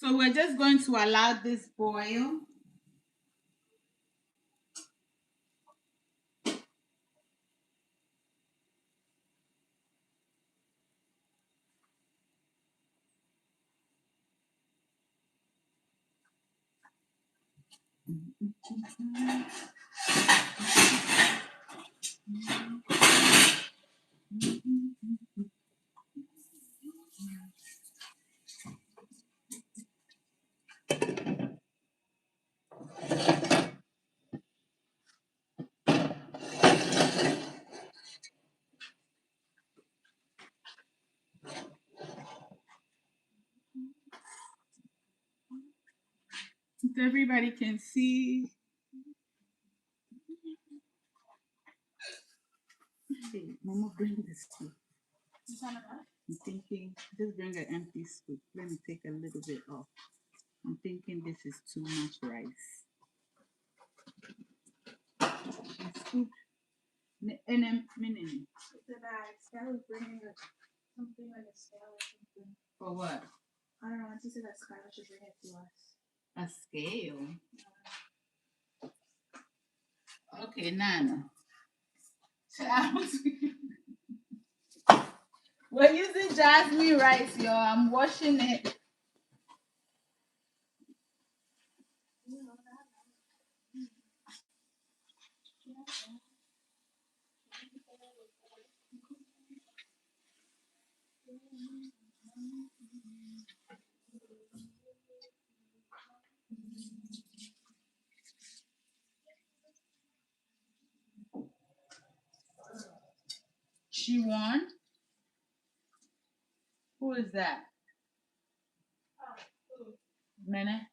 So we're just going to allow this boil. If everybody can see. Hey, Mama, bring this tea. I'm thinking, just bring an empty scoop. Let me take a little bit off. I'm thinking this is too much rice. A scoop. And a minute. Skylar's bringing something like a scale or something. For what? I don't know. She said that Skylar should bring it to us. A scale. Okay, Nana. We're using jasmine rice, y'all. I'm washing it. She won? Who is that? Mene?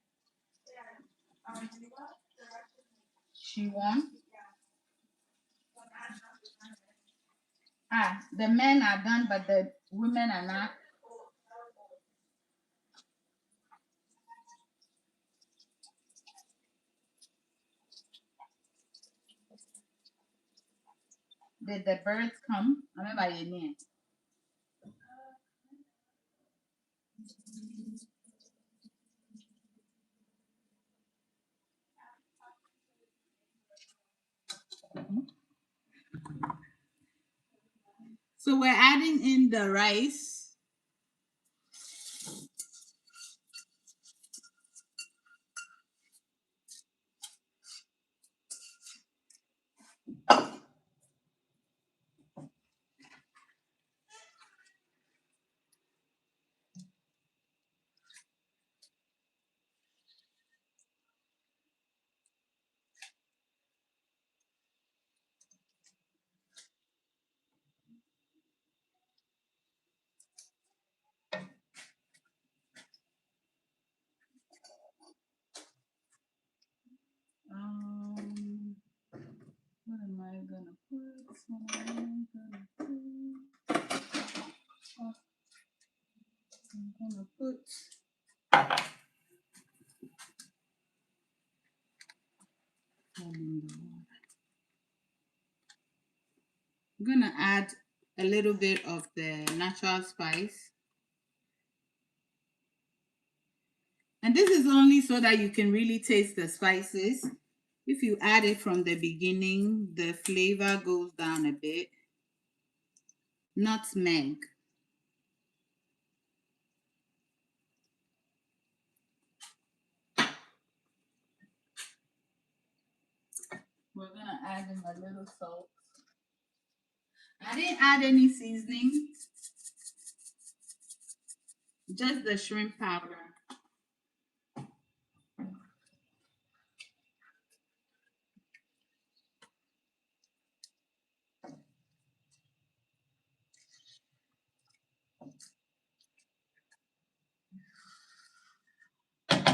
She won? Ah, the men are done, but the women are not. Did the birds come? I remember your name. So we're adding in the rice. What am I gonna put? What am I gonna put? Oh, I'm gonna put. I'm gonna add a little bit of the natural spice. And this is only so that you can really taste the spices. If you add it from the beginning, the flavor goes down a bit. Nutmeg. We're gonna add in a little salt. I didn't add any seasoning, just the shrimp powder.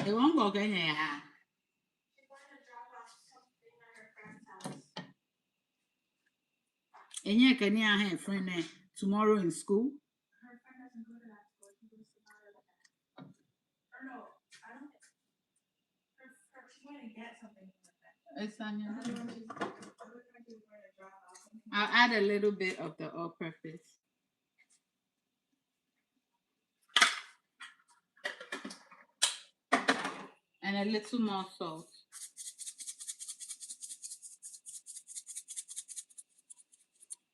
It won't go in here. And yeah, can you have a friend tomorrow in school? It's on your I'll add a little bit of the all-purpose and a little more salt.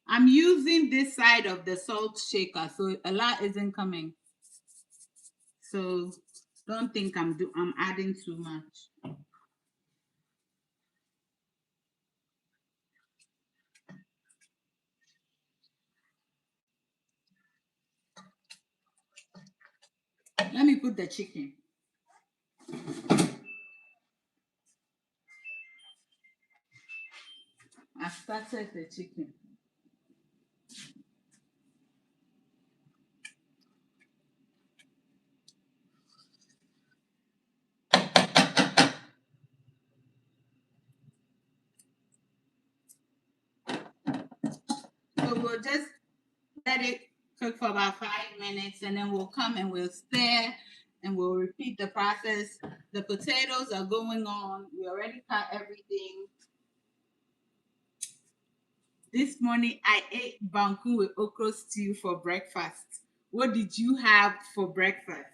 I'm using this side of the salt shaker, so a lot isn't coming. So don't think I'm adding too much. Let me put the chicken. I started the chicken. So we'll just let it cook for about 5 minutes and then we'll come and we'll stir and we'll repeat the process. The potatoes are going on. We already cut everything. This morning I ate banku with okra stew for breakfast. What did you have for breakfast?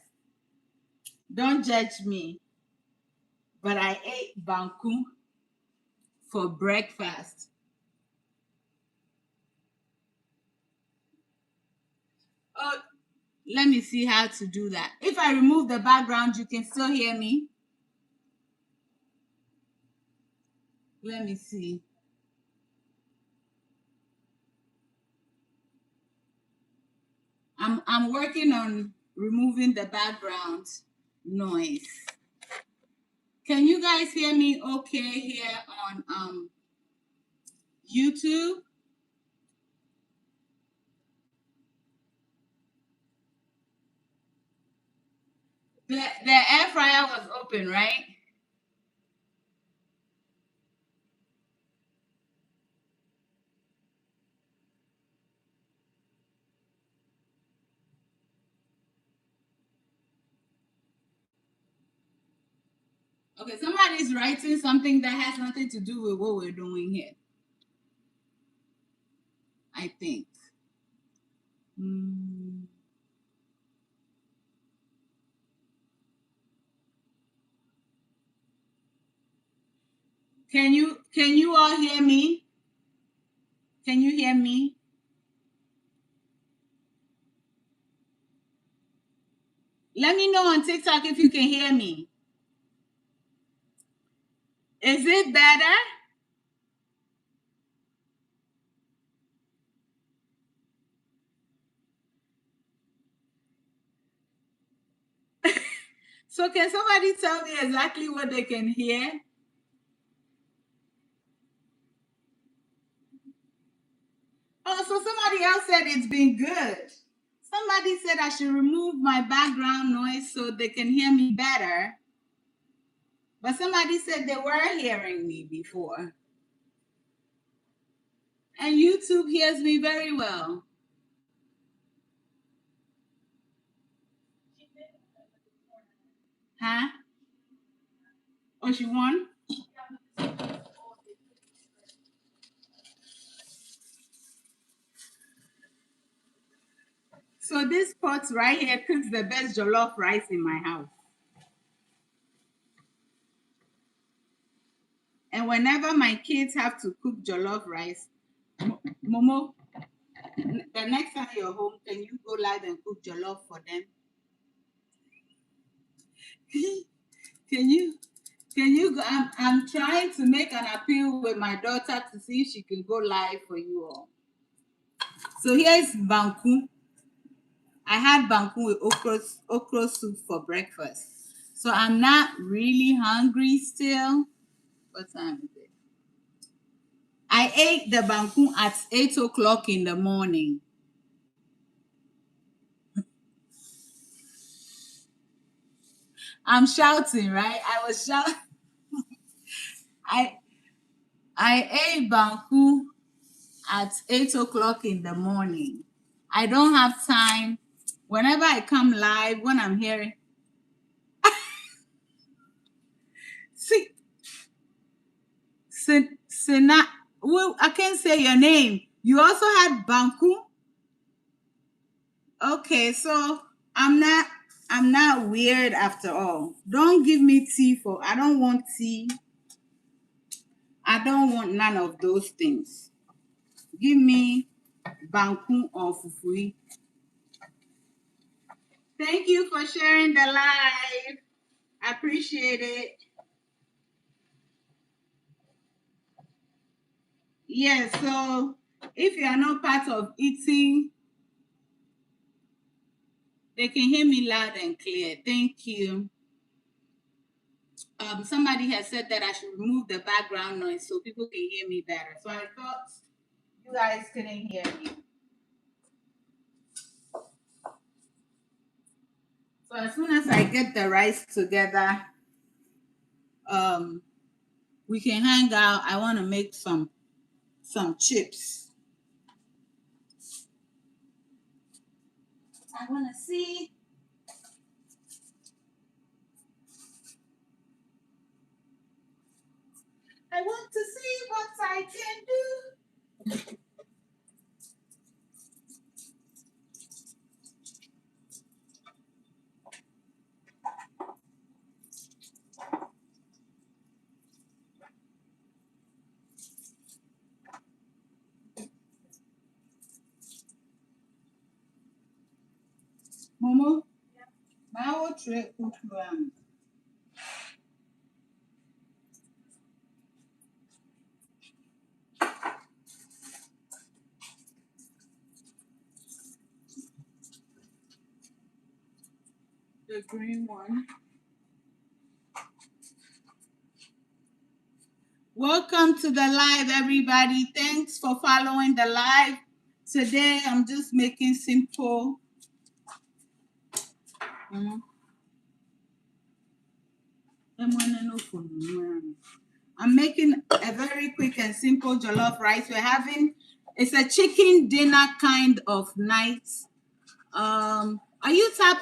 Don't judge me, but I ate banku for breakfast. Oh, let me see how to do that. If I remove the background, you can still hear me. Let me see. I'm working on removing the background noise. Can you guys hear me okay here on YouTube? The air fryer was open, right? Okay, somebody's writing something that has nothing to do with what we're doing here. I think. Can you all hear me? Can you hear me? Let me know on TikTok if you can hear me. Is it better? So can somebody tell me exactly what they can hear? Oh, so somebody else said it's been good. Somebody said I should remove my background noise so they can hear me better. But somebody said they were hearing me before. And YouTube hears me very well. Huh? Oh, she won? So this pot right here cooks the best jollof rice in my house. And whenever my kids have to cook jollof rice, Momo, the next time you're home, can you go live and cook jollof for them? Can you? Can you go? I'm trying to make an appeal with my daughter to see if she can go live for you all. So here's banku. I had banku with okra soup for breakfast. So I'm not really hungry still. What time is it? I ate the banku at 8 o'clock in the morning. I'm shouting, right? I was shouting. I I ate banku at 8 o'clock in the morning. I don't have time. Whenever I come live, when I'm hearing, see, Sena, well, I can't say your name. You also had banku. Okay, so I'm not I'm not weird after all. Don't give me tea for I don't want tea. I don't want none of those things. Give me banku or fufui. Thank you for sharing the live. I appreciate it. Yes, so if you are not part of eating, they can hear me loud and clear. Thank you. Somebody has said that I should remove the background noise so people can hear me better. So I thought you guys couldn't hear me. So as soon as I get the rice together, um, we can hang out. I want to make some chips. I want to see. I want to see what I can do. Momo, my old trick. The green one. Welcome to the live, everybody. Thanks for following the live. Today, I'm just making simple. I'm making a very quick and simple jollof rice. It's a chicken dinner kind of night. Are you tap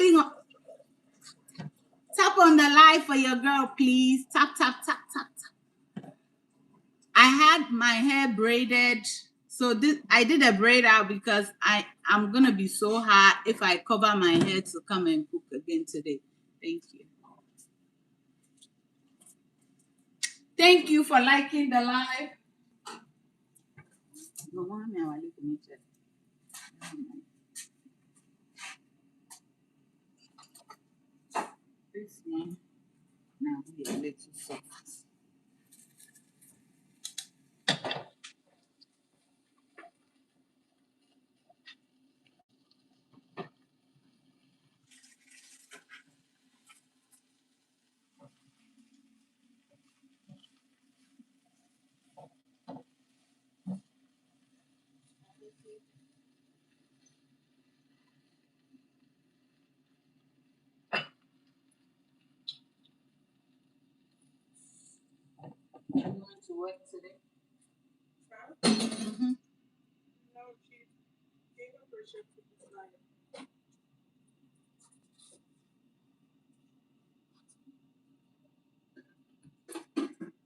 on the live for your girl, please? Tap, tap, tap, tap, tap. I had my hair braided. So I did a braid out because I'm gonna be so hot if I cover my hair to come and cook again today. Thank you. Thank you for liking the live. This one now be a little soft. You going to work today? Mm-hmm. No, she gave up her shift to this night.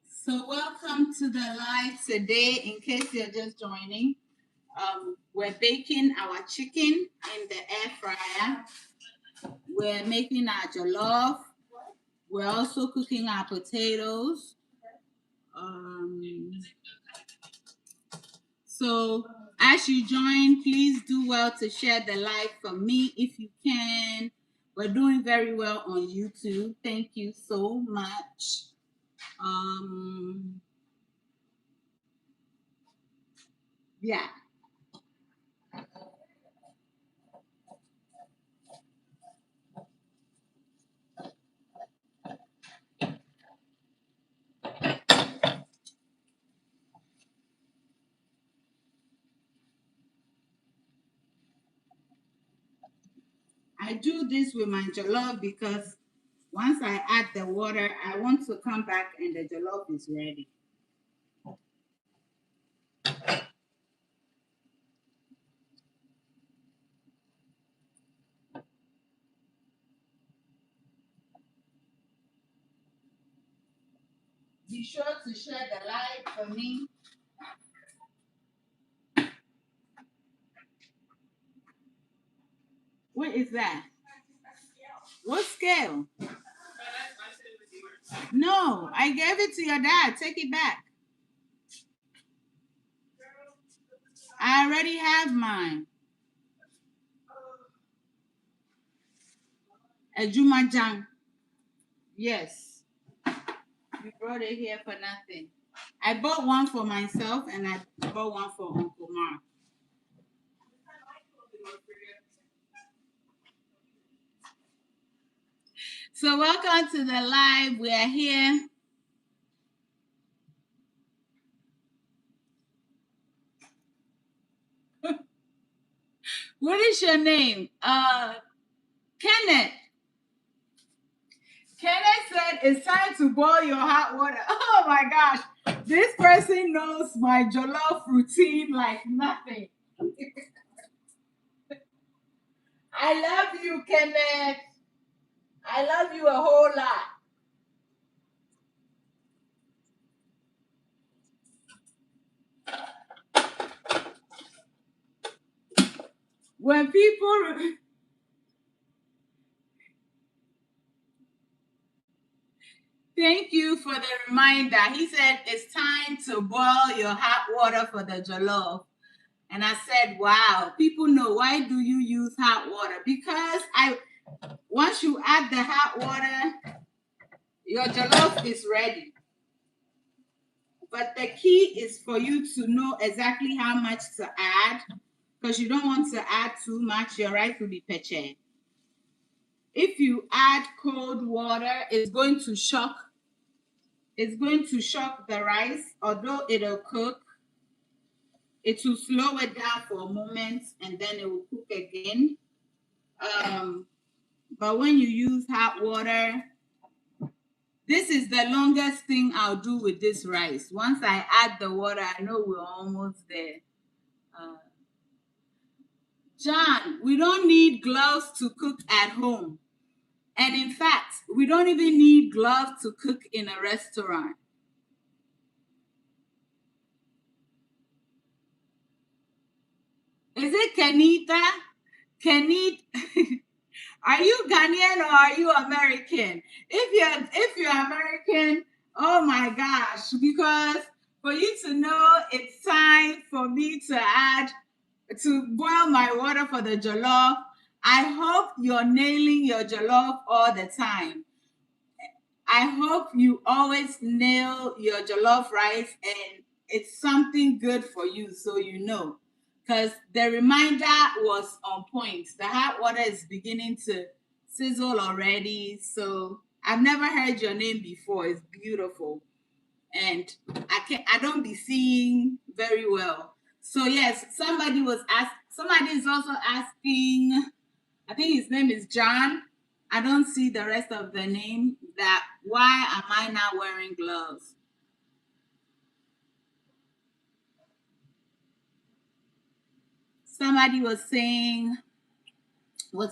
So welcome to the live today. In case you're just joining, we're baking our chicken in the air fryer. We're making our jollof. We're also cooking our potatoes. So as you join, please do well to share the live for me if you can. We're doing very well on YouTube. Thank you so much. Yeah. I do this with my jollof because Once I add the water, I want to come back and the jollof is ready. Be sure to share the light for me. What is that? What scale? No, I gave it to your dad. Take it back. I already have mine. A Jumajang. Yes. You brought it here for nothing. I bought one for myself and I bought one for Uncle Mark. So welcome to the live. We are here. What is your name? Kenneth. Kenneth said it's time to boil your hot water. Oh my gosh. This person knows my jollof routine like nothing. I love you, Kenneth. I love you a whole lot. When people thank you for the reminder. He said it's time to boil your hot water for the jollof. And I said, wow, people know. Why do you use hot water? Because once you add the hot water, your jollof is ready. But the key is for you to know exactly how much to add, because you don't want to add too much. Your rice will be peche. If you add cold water, it's going to shock the rice. Although it'll cook, it will slow it down for a moment and then it will cook again. But when you use hot water, this is the longest thing I'll do with this rice. Once I add the water, I know we're almost there. John, we don't need gloves to cook at home. And in fact, we don't even need gloves to cook in a restaurant. Is it Kenita? Are you Ghanaian or are you American? If you're American, oh my gosh, because for you to know it's time for me to boil my water for the jollof, I hope you're nailing your jollof all the time. I hope you always nail your jollof rice and it's something good for you so you know. Because the reminder was on point. The hot water is beginning to sizzle already. So I've never heard your name before. It's beautiful. And I don't be seeing very well. So yes, somebody is also asking, I think his name is John. I don't see the rest of the name. That why am I not wearing gloves? Somebody was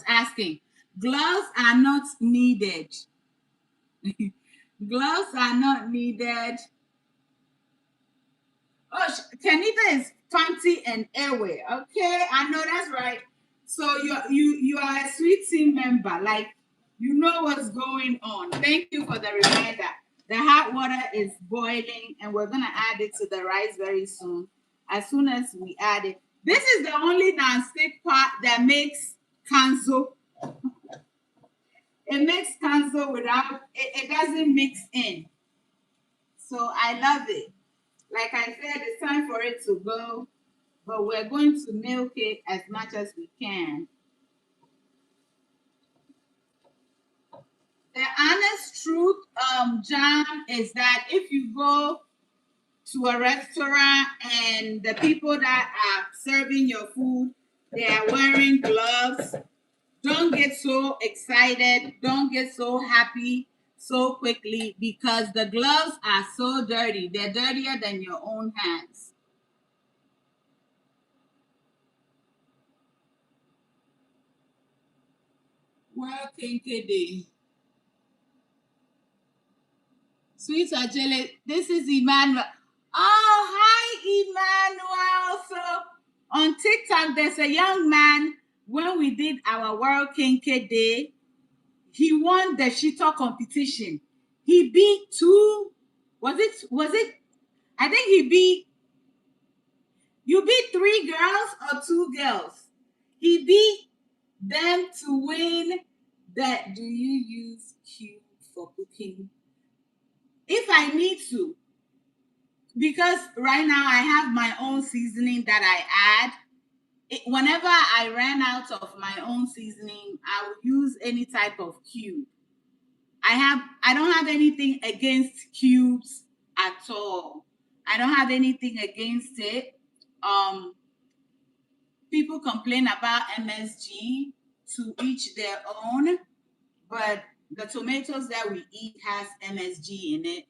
asking, gloves are not needed. Gloves are not needed. Oh, Kenita is fancy and airway. Okay, I know that's right. So you are a sweet team member. Like you know what's going on. Thank you for the reminder. The hot water is boiling, and we're gonna add it to the rice very soon. As soon as we add it, this is the only non-stick pot that makes kanzo. It makes kanzo without it doesn't mix in. So I love it. Like I said, it's time for it to go, but we're going to milk it as much as we can. The honest truth, John, is that if you go to a restaurant and the people that are serving your food, they are wearing gloves, don't get so excited. Don't get so happy so quickly because the gloves are so dirty. They're dirtier than your own hands. Working today. Sweet Adjeley, this is Emmanuel. Oh, hi, Emmanuel. So on TikTok, there's a young man. When we did our World Kinky Day, he won the shito competition. He beat two. Was it? I think he beat. You beat three girls or two girls. He beat them to win that. Do you use cube for cooking? If I need to, because right now I have my own seasoning that I add. Whenever I ran out of my own seasoning, I would use any type of cube. I don't have anything against cubes at all. I don't have anything against it. Um, People complain about MSG, to each their own, but the tomatoes that we eat has MSG in it.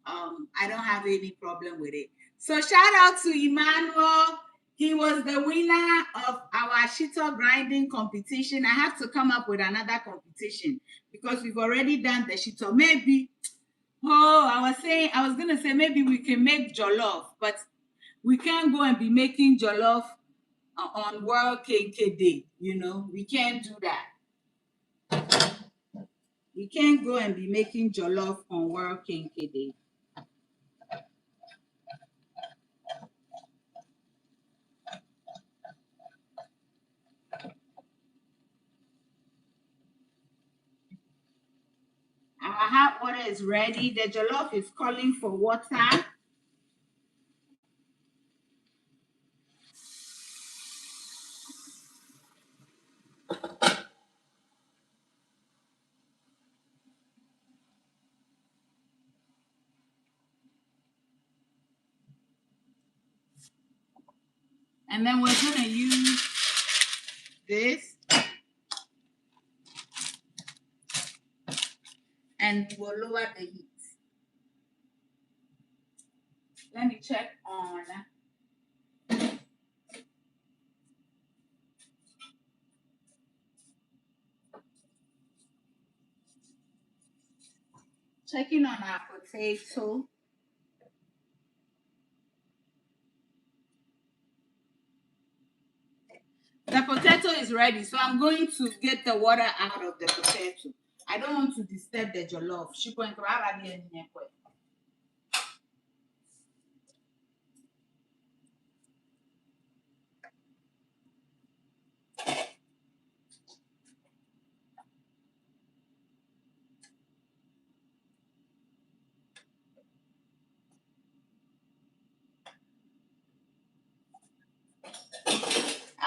I don't have any problem with it. So shout out to Emmanuel. He was the winner of our shito grinding competition. I have to come up with another competition because we've already done the shito. Maybe, I was gonna say maybe we can make jollof, but we can't go and be making jollof on World KK Day. We can't do that. We can't go and be making jollof on World KK Day. Our hot water is ready. The jollof is calling for water. And then we're going to use this. And we'll lower the heat. Let me check on. Checking on our potato. The potato is ready, so I'm going to get the water out of the potato. I don't want to disturb the jollof.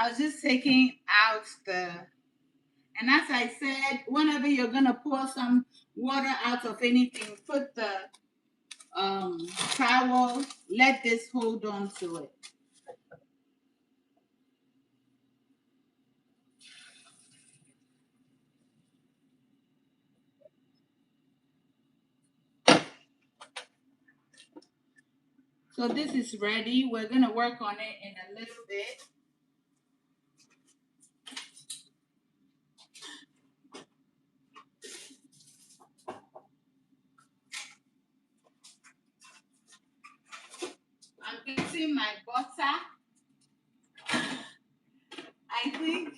I was just taking out the. And as I said, whenever you're going to pour some water out of anything, put the towel, let this hold on to it. So this is ready. We're going to work on it in a little bit. I'm getting my butter. I think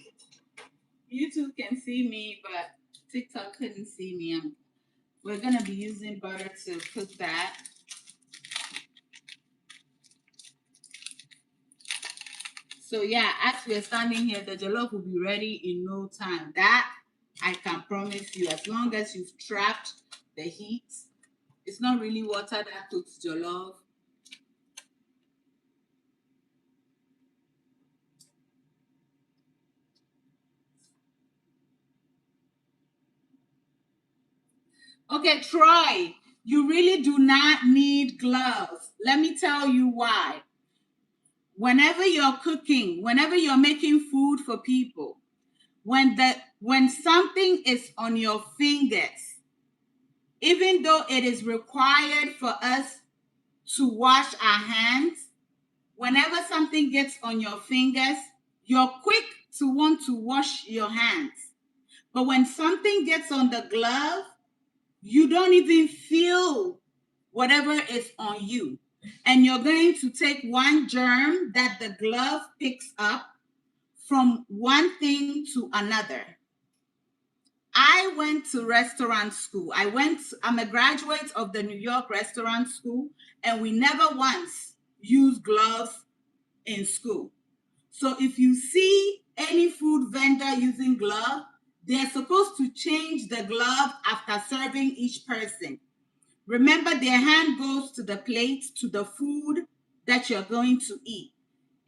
YouTube can see me, but TikTok couldn't see me. We're going to be using butter to cook that. So yeah, as we're standing here, the jollof will be ready in no time. That I can promise you, as long as you've trapped the heat. It's not really water that cooks jollof. Okay, Troy, you really do not need gloves. Let me tell you why. Whenever you're cooking, whenever you're making food for people, When something is on your fingers, even though it is required for us to wash our hands, whenever something gets on your fingers, you're quick to want to wash your hands. But when something gets on the glove, you don't even feel whatever is on you. And you're going to take one germ that the glove picks up from one thing to another. I went to restaurant school. I'm a graduate of the New York Restaurant School, and we never once used gloves in school. So if you see any food vendor using glove, they're supposed to change the glove after serving each person. Remember, their hand goes to the plate, to the food that you're going to eat.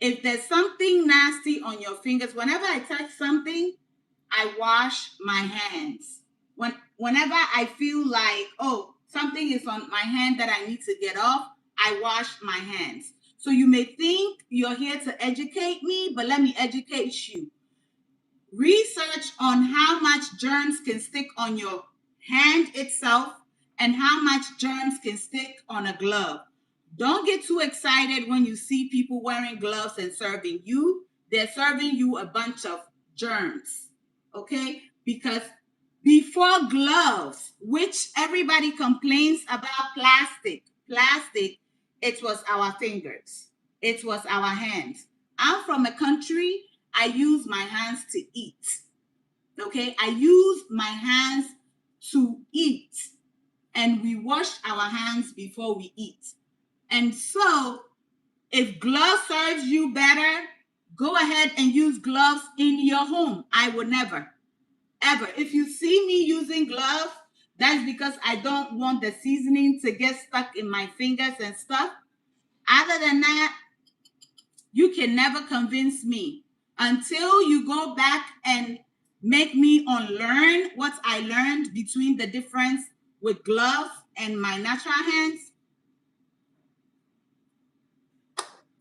If there's something nasty on your fingers, whenever I touch something, I wash my hands. Whenever I feel like, oh, something is on my hand that I need to get off, I wash my hands. So you may think you're here to educate me, but let me educate you. Research on how much germs can stick on your hand itself and how much germs can stick on a glove. Don't get too excited when you see people wearing gloves and serving you. They're serving you a bunch of germs, okay? Because before gloves, which everybody complains about plastic, it was our fingers, it was our hands. I'm from a country, I use my hands to eat, okay? I use my hands to eat, and we wash our hands before we eat. And so, if gloves serves you better, go ahead and use gloves in your home. I would never, ever. If you see me using gloves, that's because I don't want the seasoning to get stuck in my fingers and stuff. Other than that, you can never convince me until you go back and make me unlearn what I learned between the difference with gloves and my natural hands.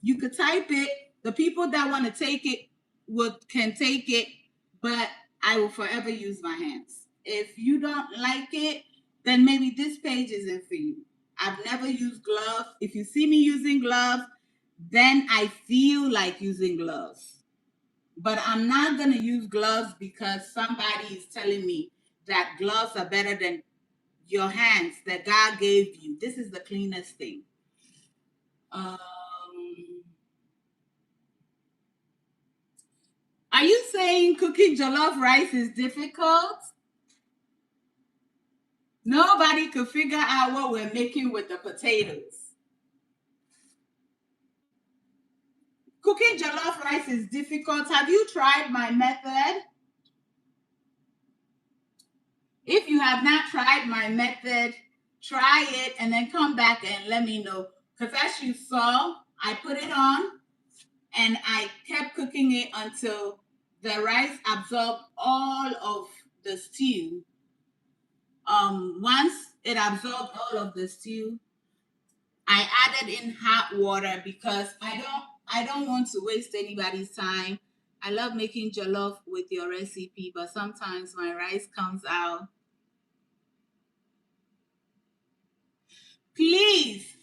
You could type it. The people that want to take it can take it, but I will forever use my hands. If you don't like it, then maybe this page isn't for you. I've never used gloves. If you see me using gloves, then I feel like using gloves. But I'm not going to use gloves because somebody is telling me that gloves are better than your hands that God gave you. This is the cleanest thing. Um, Are you saying cooking jollof rice is difficult? Nobody could figure out what we're making with the potatoes. Cooking jollof rice is difficult. Have you tried my method? If you have not tried my method, try it and then come back and let me know. Because as you saw, I put it on and I kept cooking it until the rice absorbed all of the stew. Once it absorbed all of the stew, I added in hot water because I don't want to waste anybody's time. I love making jollof with your recipe, but sometimes my rice comes out. Please,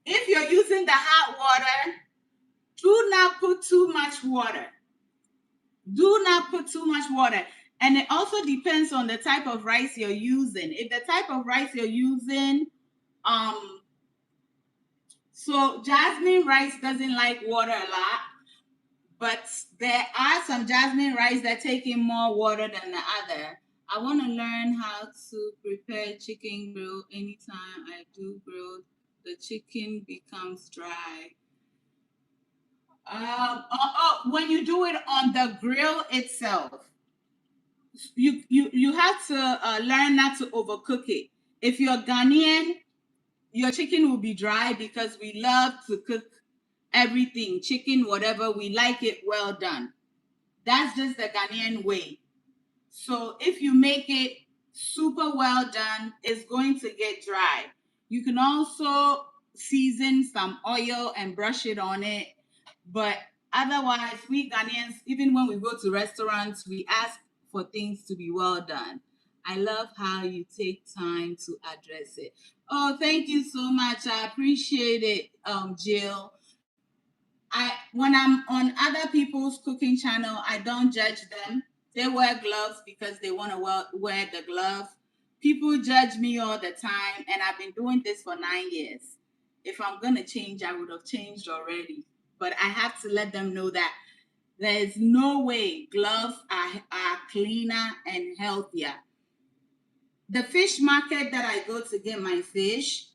if you're using the hot water, do not put too much water. Do not put too much water. And it also depends on the type of rice you're using. If the type of rice you're using, um, so jasmine rice doesn't like water a lot, but there are some jasmine rice that take in more water than the other. I want to learn how to prepare chicken grill. Anytime I do grill, the chicken becomes dry. When you do it on the grill itself, you have to learn not to overcook it. If you're Ghanaian, your chicken will be dry because we love to cook everything, chicken, whatever. We like it well done. That's just the Ghanaian way. So if you make it super well done, it's going to get dry. You can also season some oil and brush it on it, but Otherwise, we Ghanaians, even when we go to restaurants, we ask for things to be well done. I love how you take time to address it. Oh, thank you so much. I appreciate it, Jill. When I'm on other people's cooking channel, I don't judge them. They wear gloves because they want to wear the glove. People judge me all the time, and I've been doing this for 9 years. If I'm gonna change, I would have changed already. But I have to let them know that there is no way gloves are cleaner and healthier. The fish market that I go to get my fish,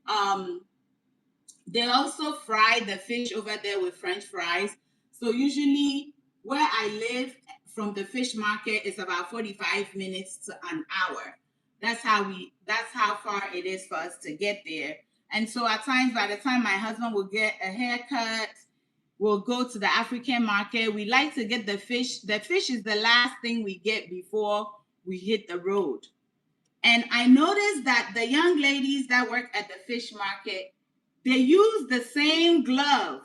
um, they also fry the fish over there with French fries. So usually where I live from the fish market is about 45 minutes to an hour. That's how far it is for us to get there. And so at times by the time my husband will get a haircut, we'll go to the African market. We like to get the fish. The fish is the last thing we get before we hit the road. And I noticed that the young ladies that work at the fish market, they use the same glove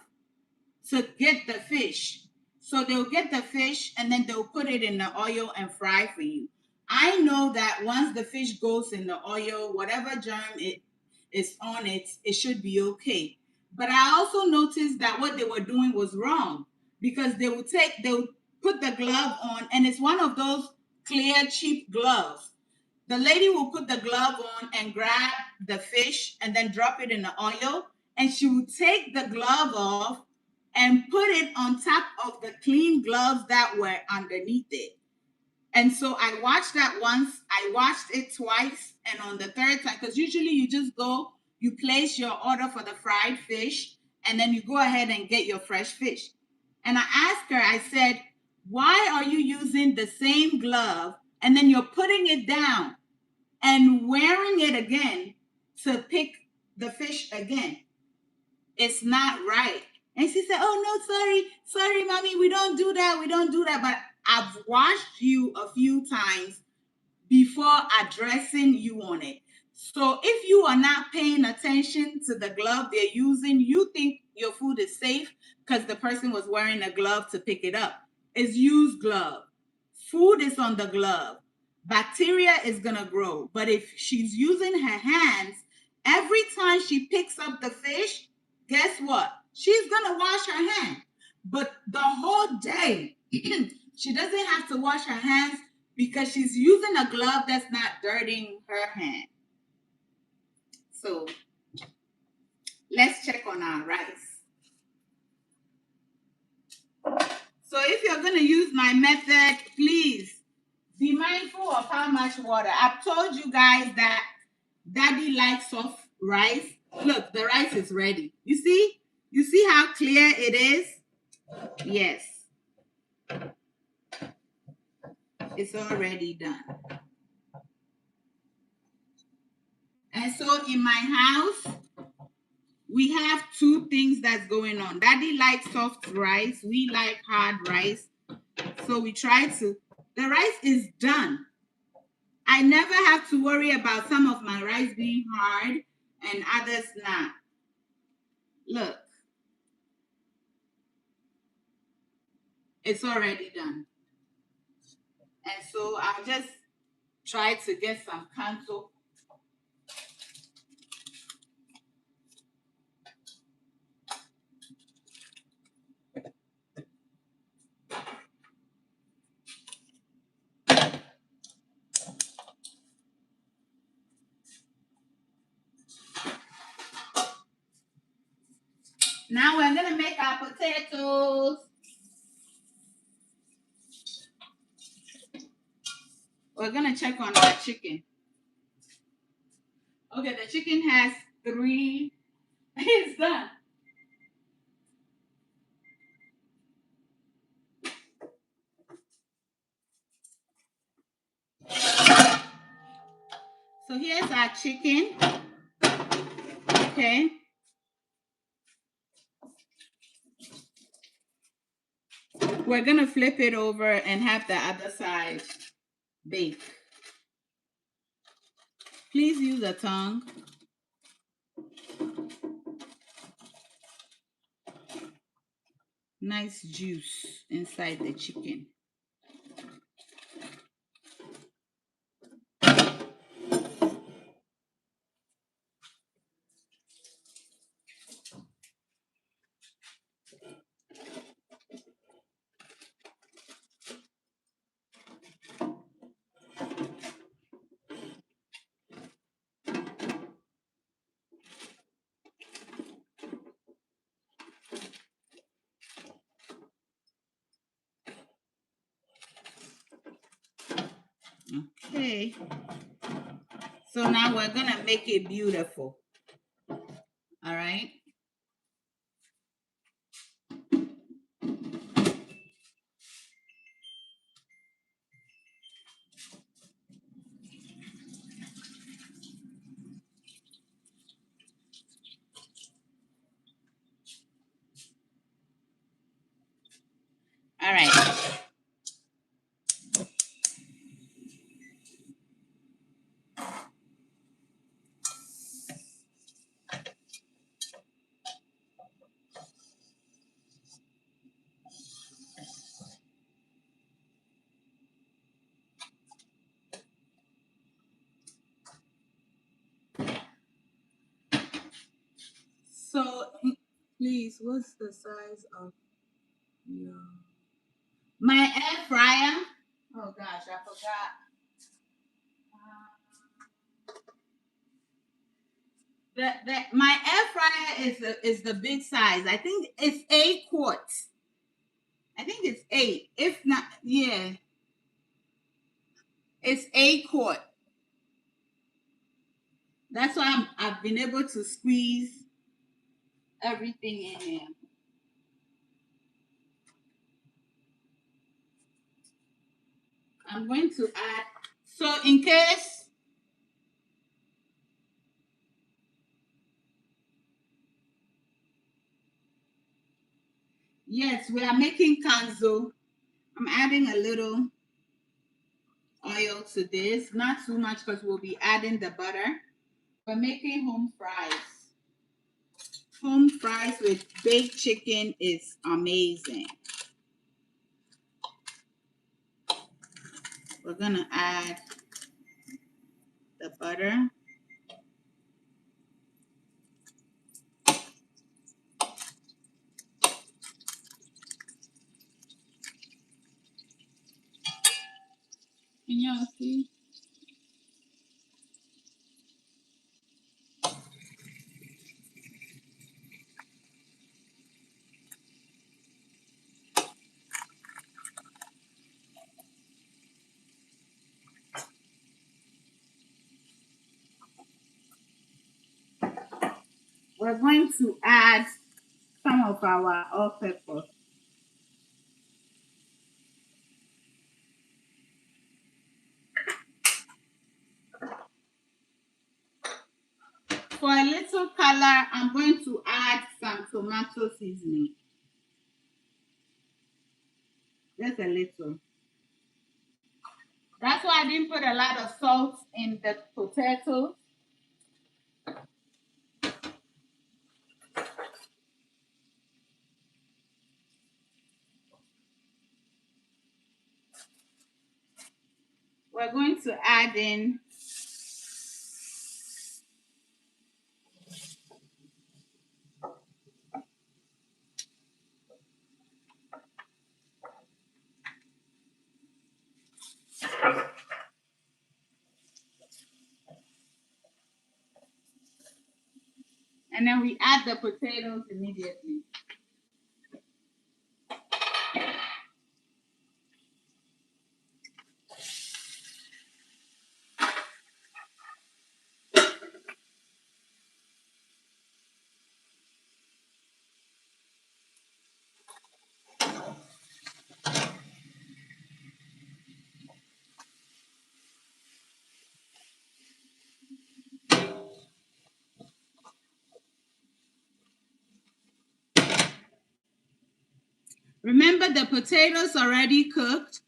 to get the fish. So they'll get the fish and then they'll put it in the oil and fry for you. I know that once the fish goes in the oil, whatever germ it is on it, it should be okay. But I also noticed that what they were doing was wrong because they would put the glove on, and it's one of those clear, cheap gloves. The lady will put the glove on and grab the fish and then drop it in the oil, and she will take the glove off and put it on top of the clean gloves that were underneath it. And so I watched that once, I watched it twice, and on the third time, because usually you just go, you place your order for the fried fish, and then you go ahead and get your fresh fish. And I asked her, I said, why are you using the same glove and then you're putting it down and wearing it again to pick the fish again? It's not right. And she said, oh, no, sorry, mommy, we don't do that. But I've watched you a few times before addressing you on it. So if you are not paying attention to the glove they're using, you think your food is safe because the person was wearing a glove to pick it up. It's used glove. Food is on the glove. Bacteria is going to grow. But if she's using her hands, every time she picks up the fish, guess what? She's going to wash her hand. But the whole day, she doesn't have to wash her hands because she's using a glove that's not dirtying her hand. So let's check on our rice. So if you're going to use my method, please be mindful of how much water. I've told you guys that Daddy likes soft rice. Look, the rice is ready. You see? You see how clear it is? Yes. It's already done. And so in my house, we have two things that's going on. Daddy likes soft rice. We like hard rice. So we try to, the rice is done. I never have to worry about some of my rice being hard and others not. Look, it's already done. And so I'll just try to get some kanto. Now we're going to make our potatoes. We're going to check on our chicken. Okay, the chicken has 3. It's done. So here's our chicken. Okay. We're going to flip it over and have the other side bake. Please use a tongue. nice juice inside the chicken. Okay. So now we're gonna make it beautiful. All right. All right. So please, what's the size of your my air fryer? Oh gosh, I forgot. My air fryer is the big size. I think it's 8 quarts. I think it's 8. If not, yeah, it's 8 quart. That's why I've been able to squeeze everything in here. I'm going to add. So in case, yes, we are making kanzo. I'm adding a little oil to this, not too much because we'll be adding the butter. We're making home fries. Home fries with baked chicken is amazing. We're gonna add the butter. Can y'all see? We're going to add some of our all pepper. For a little color, I'm going to add some tomato seasoning. Just a little. That's why I didn't put a lot of salt in the potato. We're going to add in and then we add the potatoes immediately. Remember, the potatoes already cooked,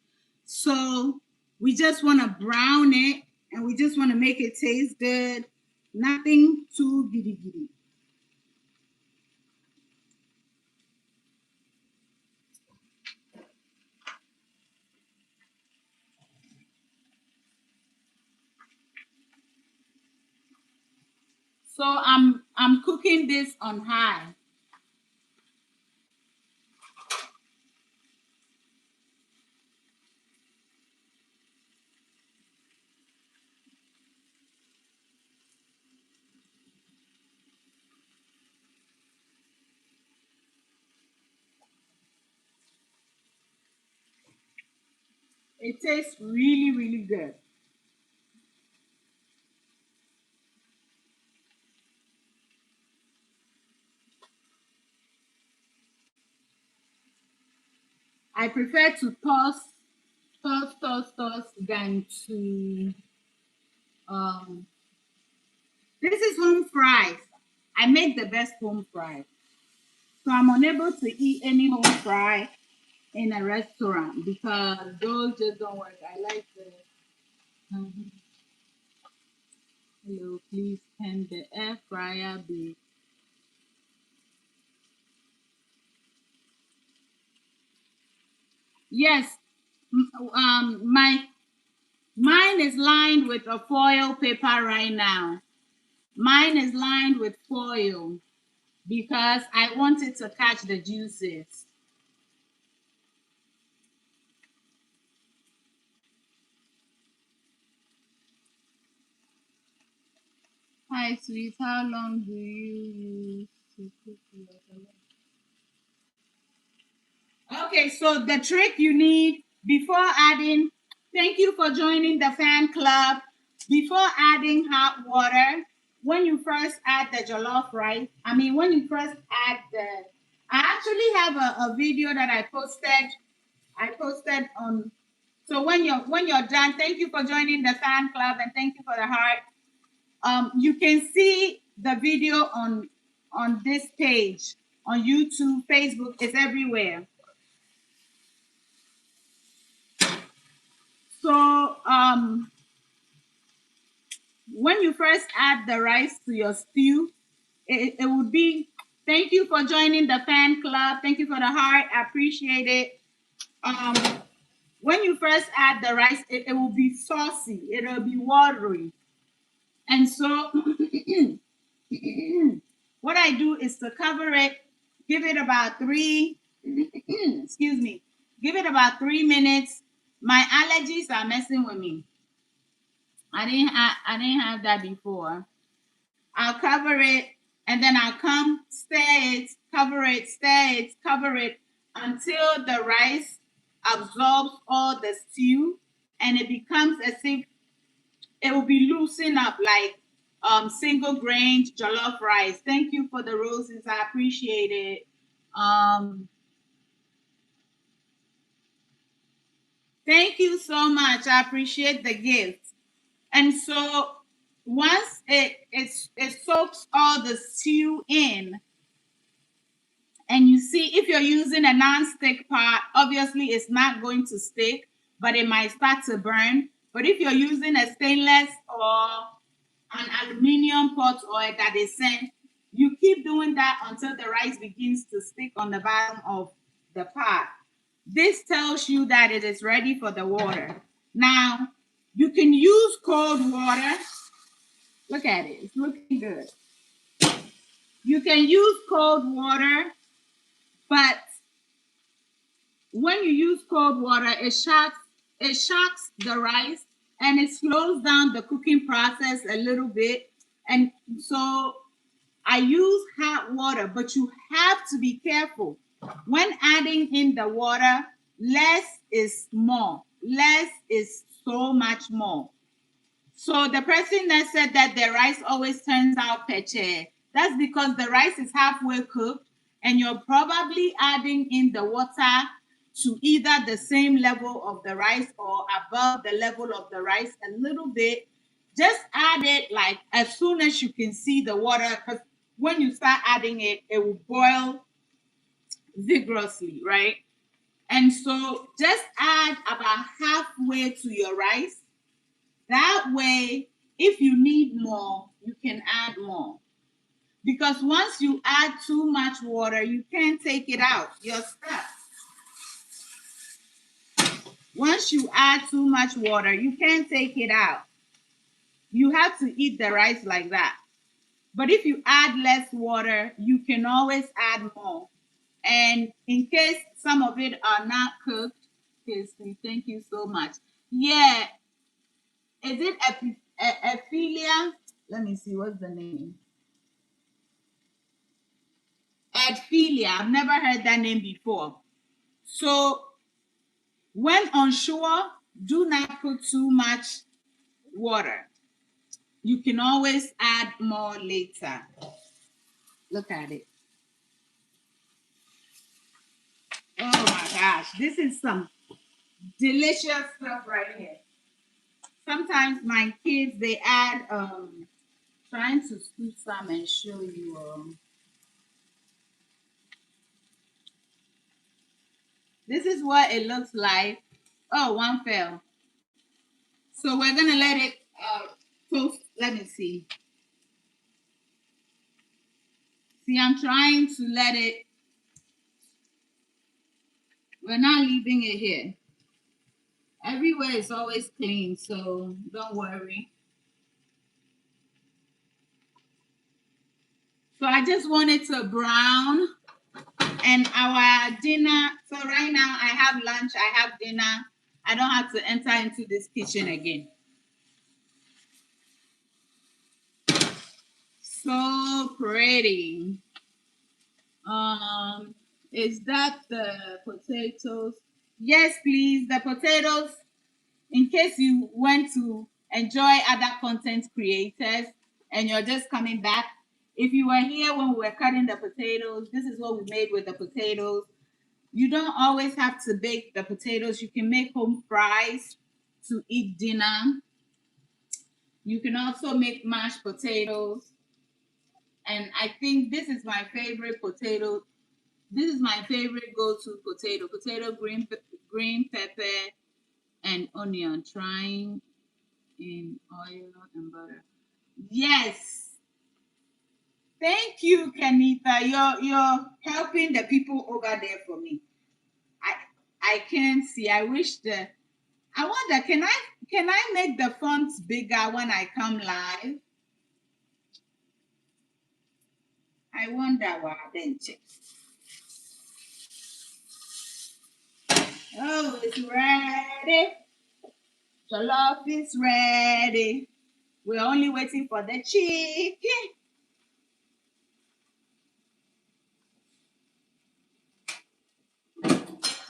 so we just want to brown it and we just want to make it taste good. Nothing too giddy giddy. So I'm cooking this on high. It tastes really, really good. I prefer to toss than to um this is home fries. I make the best home fries. So I'm unable to eat any home fry in a restaurant because those just don't work. I like the hello, please can the air fryer be yes. Mine is lined with a foil paper right now. Mine is lined with foil because I wanted to catch the juices. Hi, sweet. How long do you use to cook your jollof? Okay, so the trick you need before adding, thank you for joining the fan club. Before adding hot water, when you first add the jollof rice, when you first add I actually have a video that I posted on. So when you're done, thank you for joining the fan club and thank you for the heart. You can see the video on this page on YouTube, Facebook, it's everywhere. So when you first add the rice to your stew, it would be thank you for joining the fan club. Thank you for the heart. I appreciate it. Um, when you first add the rice, it will be saucy. It'll be watery. And so what I do is to cover it, give it about three, excuse me, give it about 3 minutes. My allergies are messing with me. I didn't have that before. I'll cover it and then I'll come stir it, cover it, stir it, cover it until the rice absorbs all the stew and it becomes as if it will be loosened up like single grain jollof rice. Thank you for the roses. I appreciate it. Um, Thank you so much. I appreciate the gift. And so once it soaks all the stew in, and you see if you're using a non-stick pot, obviously it's not going to stick, but it might start to burn. But if you're using a stainless or an aluminium pot or that is sent, you keep doing that until the rice begins to stick on the bottom of the pot. This tells you that it is ready for the water. Now, you can use cold water. Look at it, it's looking good. You can use cold water, but when you use cold water, it shocks the rice and it slows down the cooking process a little bit. And so I use hot water, but you have to be careful. When adding in the water, less is more. Less is so much more. So the person that said that the rice always turns out peche, that's because the rice is halfway cooked and you're probably adding in the water to either the same level of the rice or above the level of the rice a little bit. Just add it like as soon as you can see the water, because when you start adding it, it will boil vigorously, right? And so just add about halfway to your rice. That way, if you need more, you can add more. Because once you add too much water, you can't take it out. You're stuck. Once you add too much water, you can't take it out. You have to eat the rice like that. But if you add less water, you can always add more. And in case some of it are not cooked, Casey, thank you so much. Yeah, is it Ephelia? Let me see, what's the name? Adjeley. I've never heard that name before. So when unsure, do not put too much water. You can always add more later. Look at it. Oh my gosh, this is some delicious stuff right here. Sometimes my kids they add trying to scoop some and show you this is what it looks like. Oh, one fell. So we're gonna let it toast. Let me see. See, I'm trying to let it. We're not leaving it here. Everywhere is always clean, so don't worry. So I just want it to brown. And our dinner, so right now I have lunch, I have dinner. I don't have to enter into this kitchen again. So pretty. Is that the potatoes? Yes, please. The potatoes, in case you went to enjoy other content creators and you're just coming back. If you were here when we were cutting the potatoes, this is what we made with the potatoes. You don't always have to bake the potatoes. You can make home fries to eat dinner. You can also make mashed potatoes. And I think this is my favorite potato. This is my favorite go-to potato. Potato, green pepper, and onion. Trying in oil and butter. Yes. Thank you, Kenita. You're helping the people over there for me. I I can't see. I wish the I wonder, can I make the fonts bigger when I come live? I wonder why then check. Oh, it's ready. Jollof is ready. We're only waiting for the chicken.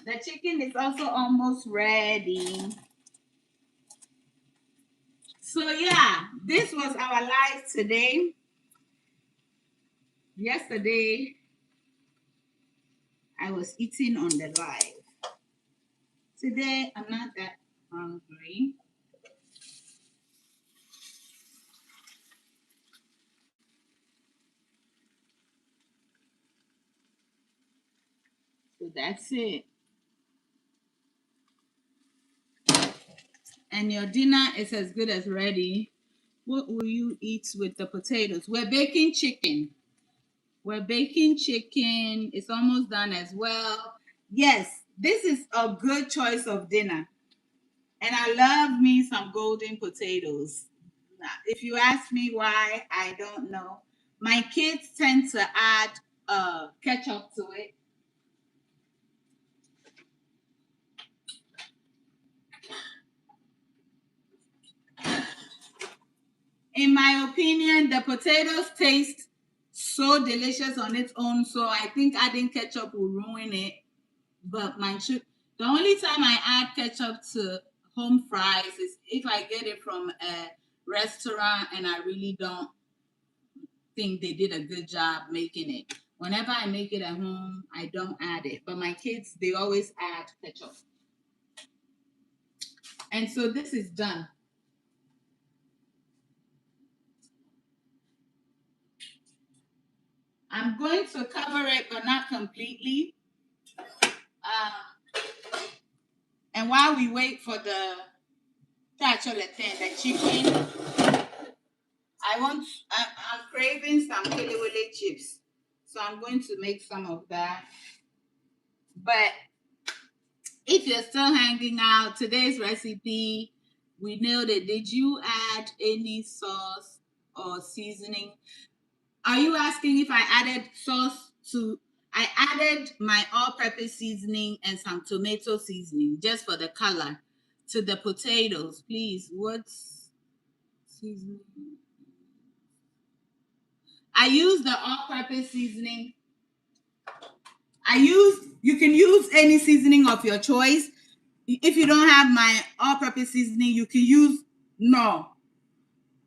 The chicken is also almost ready. So yeah, this was our live today. Yesterday, I was eating on the live. Today, I'm not that hungry. So that's it. And your dinner is as good as ready. What will you eat with the potatoes? We're baking chicken. We're baking chicken. It's almost done as well. Yes, this is a good choice of dinner. And I love me some golden potatoes. Now, if you ask me why, I don't know. My kids tend to add ketchup to it. In my opinion, the potatoes taste so delicious on its own. So I think adding ketchup will ruin it. But the only time I add ketchup to home fries is if I get it from a restaurant and I really don't think they did a good job making it. Whenever I make it at home, I don't add it. But my kids, they always add ketchup. And so this is done. I'm going to cover it, but not completely. Uh, and while we wait for the chicken, I'm craving some Kelewele chips. So I'm going to make some of that. But if you're still hanging out, today's recipe, we nailed it. Did you add any sauce or seasoning? Are you asking if I added sauce to? I added my all-purpose seasoning and some tomato seasoning just for the color to the potatoes. Please, what's seasoning? I use the all-purpose seasoning. You can use any seasoning of your choice. If you don't have my all-purpose seasoning, you can use no.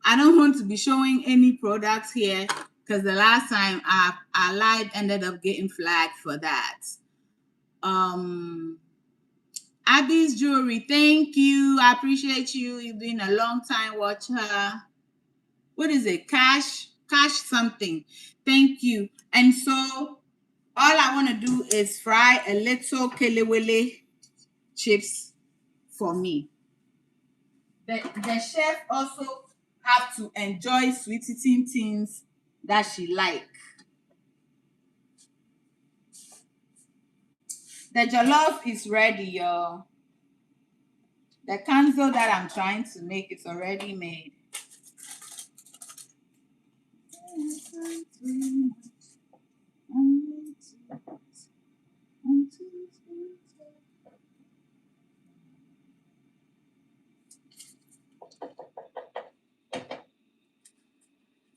I don't want to be showing any products here because the last time I lied ended up getting flagged for that. Abby's jewelry, thank you. I appreciate you. You've been a long time watcher. What is it? Cash something. Thank you. And so all I want to do is fry a little kelewele chips for me. The chef also have to enjoy sweet eating things that she like. The jollof is ready, y'all. The canzo that I'm trying to make is already made.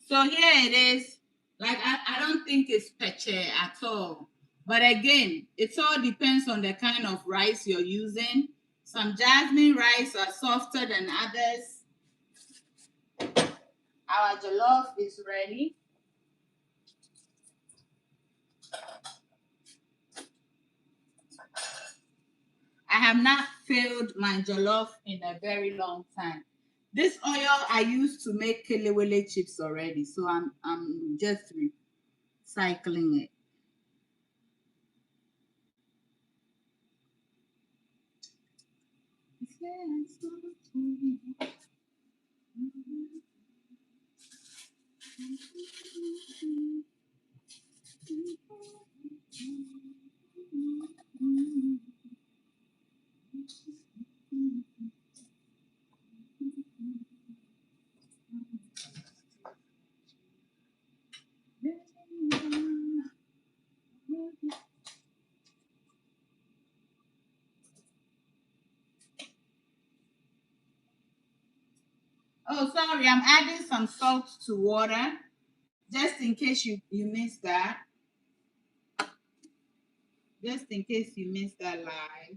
So here it is. Like I don't think it's peche at all. But again, it all depends on the kind of rice you're using. Some jasmine rice are softer than others. Our jollof is ready. I have not filled my jollof in a very long time. This oil I used to make kelewele chips already, so I'm just recycling it. Oh, sorry, I'm adding some salt to water, just in case you missed that. Just in case you missed that live.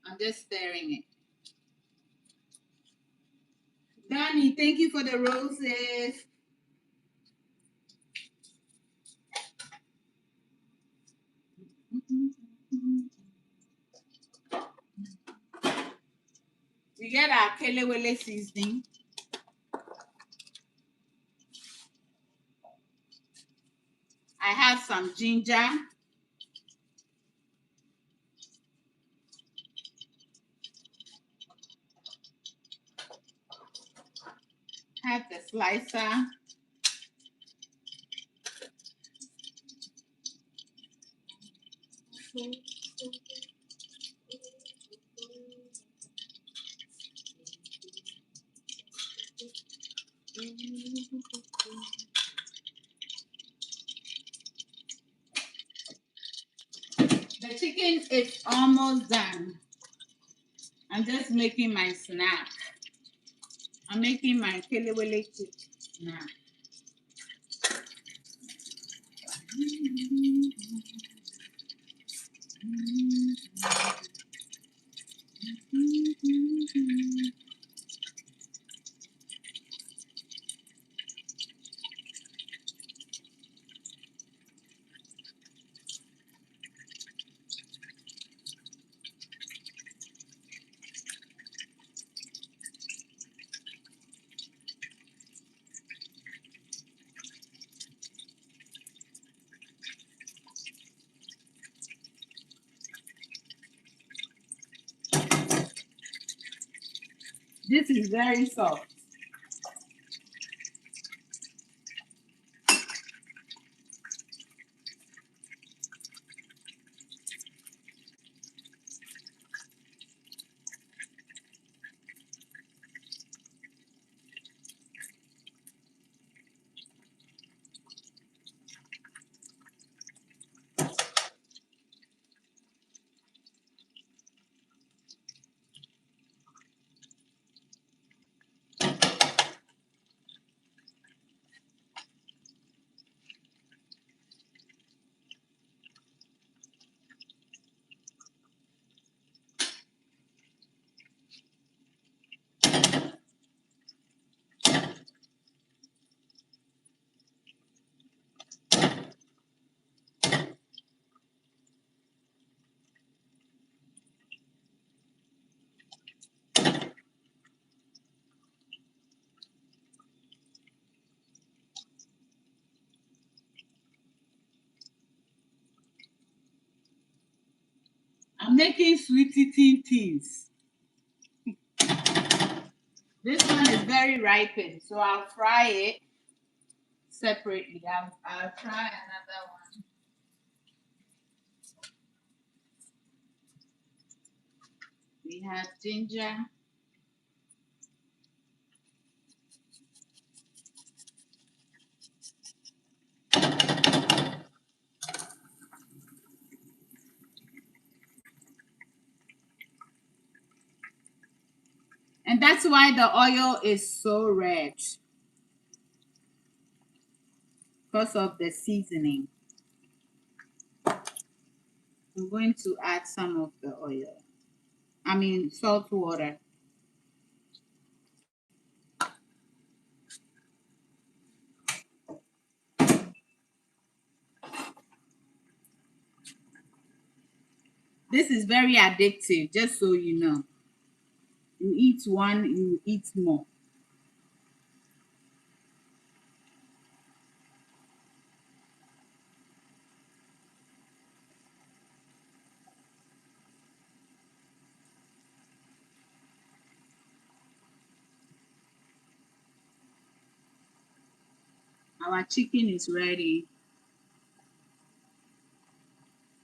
I'm just stirring it. Danny, thank you for the roses. We get our kelewele seasoning. I have some ginger. Have the slicer. The chicken is almost done. I'm just making my snack. I'm making my kelewele snack. This is very soft. making sweet eating things. This one is very ripened, so I'll fry it separately. I'll try another one. We have ginger. And that's why the oil is so red. Because of the seasoning. I'm going to add some of the oil. Salt water. This is very addictive, just so you know. You eat one, you eat more. Our chicken is ready.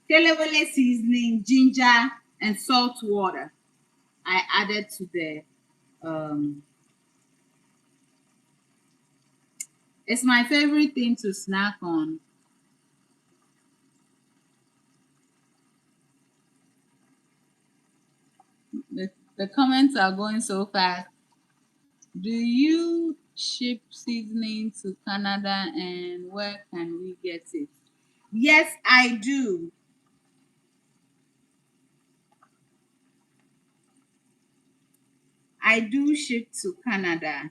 Kelewele seasoning, ginger, and salt water. I added to the it's my favorite thing to snack on. The comments are going so fast. Do you ship seasoning to Canada, and where can we get it? Yes, I do. I do ship to Canada.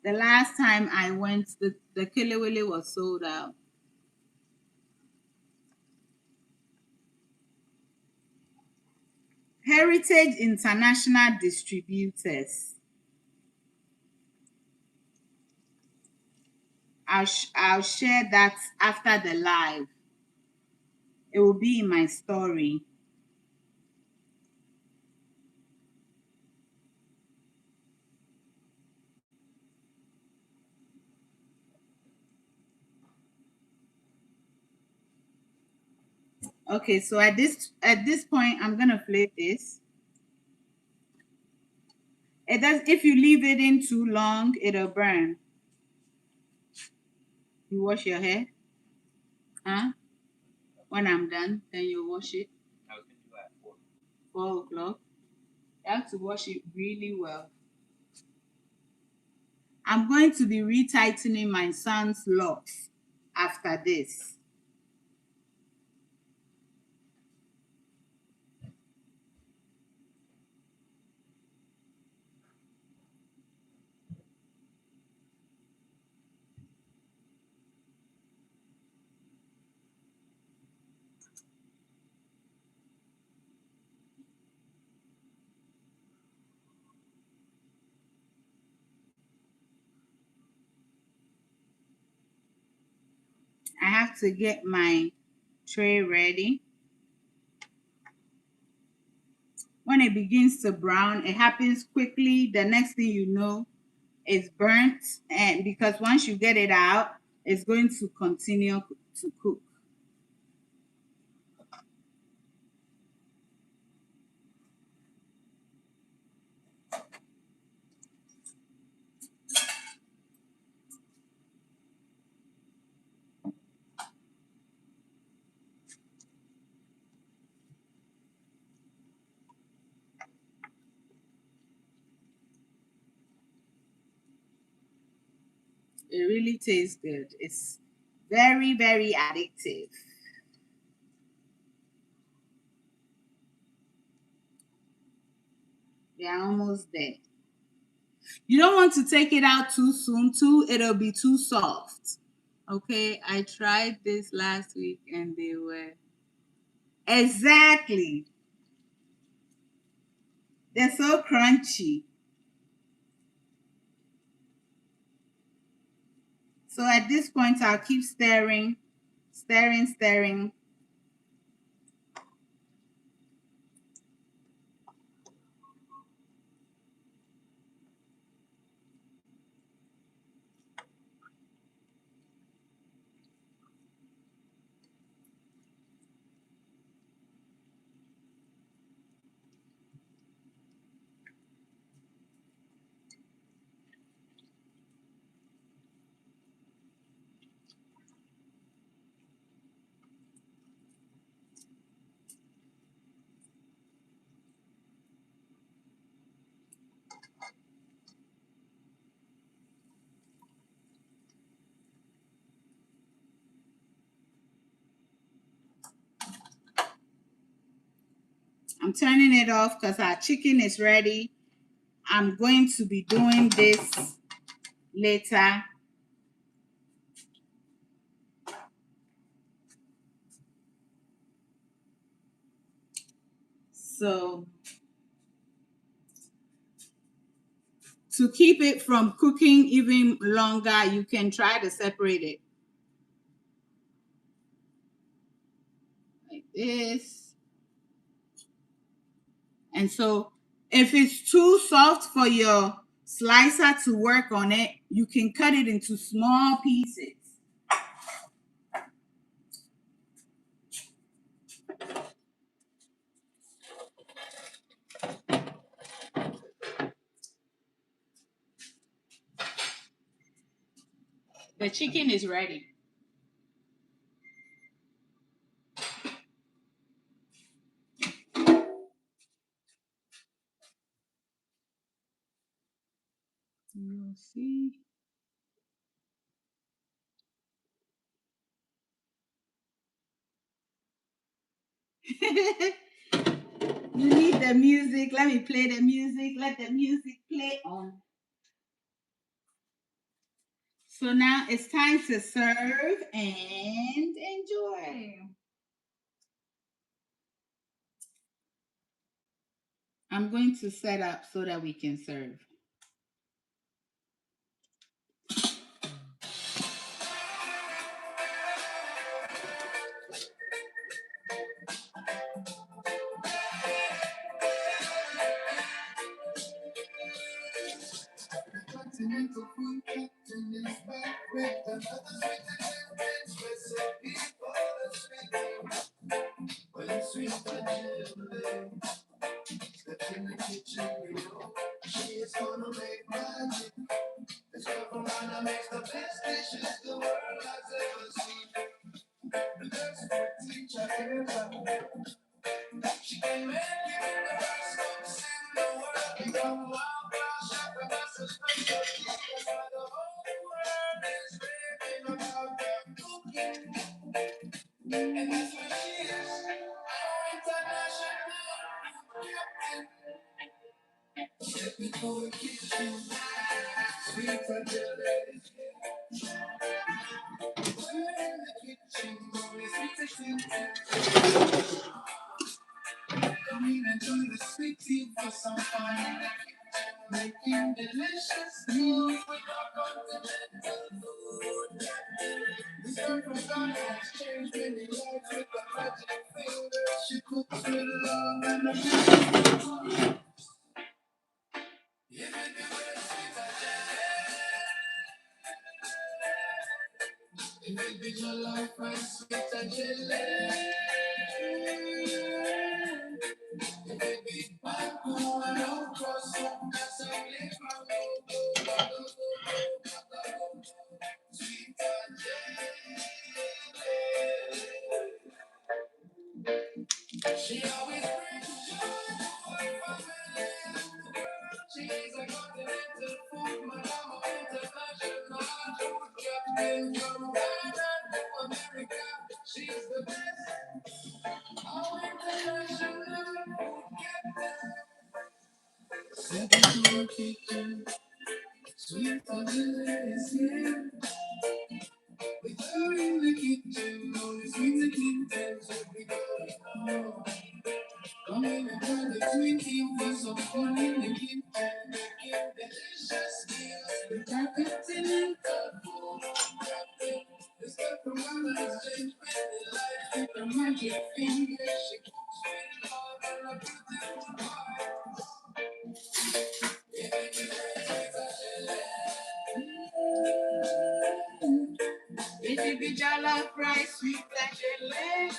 The last time I went, the kelewele was sold out. Heritage International Distributors. I'll share that after the live. It will be in my story. Okay, so at this point, I'm gonna flip this. It does. If you leave it in too long, it'll burn. You wash your hair, huh? When I'm done, then you wash it. I was gonna do that at 4 o'clock. You have to wash it really well. I'm going to be retightening my son's locks after this. I have to get my tray ready. When it begins to brown, it happens quickly. The next thing you know, it's burnt. And because once you get it out, it's going to continue to cook. It really tastes good. It's very, very addictive. We are almost there. You don't want to take it out too soon, too. It'll be too soft. Okay, I tried this last week and they were exactly. They're so crunchy. So at this point, I'll keep stirring Stirring, stirring. I'm turning it off because our chicken is ready. I'm going to be doing this later. So to keep it from cooking even longer, you can try to separate it like this. And so if it's too soft for your slicer to work on it, you can cut it into small pieces. The chicken is ready. You'll see. You need the music. Let me play the music. Let the music play on. So now it's time to serve and enjoy. I'm going to set up so that we can serve. Continental food captain is back with another sweet recipe for the sweet. When sweet Adjeley steps in the kitchen, you know she is gonna make magic. This girl from Ghana makes the best dishes the world has ever seen. The best teacher ever. She can make even the best cooks in the world become world-class chef, and that's a specialty. That's why the whole world is raving about her cooking. And that's what she is, our international captain. Step into the kitchen, sweet Adjeley. We're in the kitchen, only sweet Adjeley. Come in and join the sweet tea for some fun in the kitchen, making delicious meals with our continental food. This girl from Ghana has changed many lives with a magic finger. She cooks with love and a beautiful. If it be with sweet Adjeley, if it be Jollof rice, sweet Adjeley. Baby, I'm going across the Assembly sweet Adjeley. She always brings joy to her family. She's a continental food madam, international food captain from Ghana to America. She's the best. Our international food captain. Step into a kitchen, sweet Adjeley is here. With her in the kitchen, only sweet Clinton should be going on. Come in and try the sweet tea for some fun in the kitchen, making delicious meals. The continental food captain, the step from Ghana exchange. It be jollof rice, sweet Adjeley.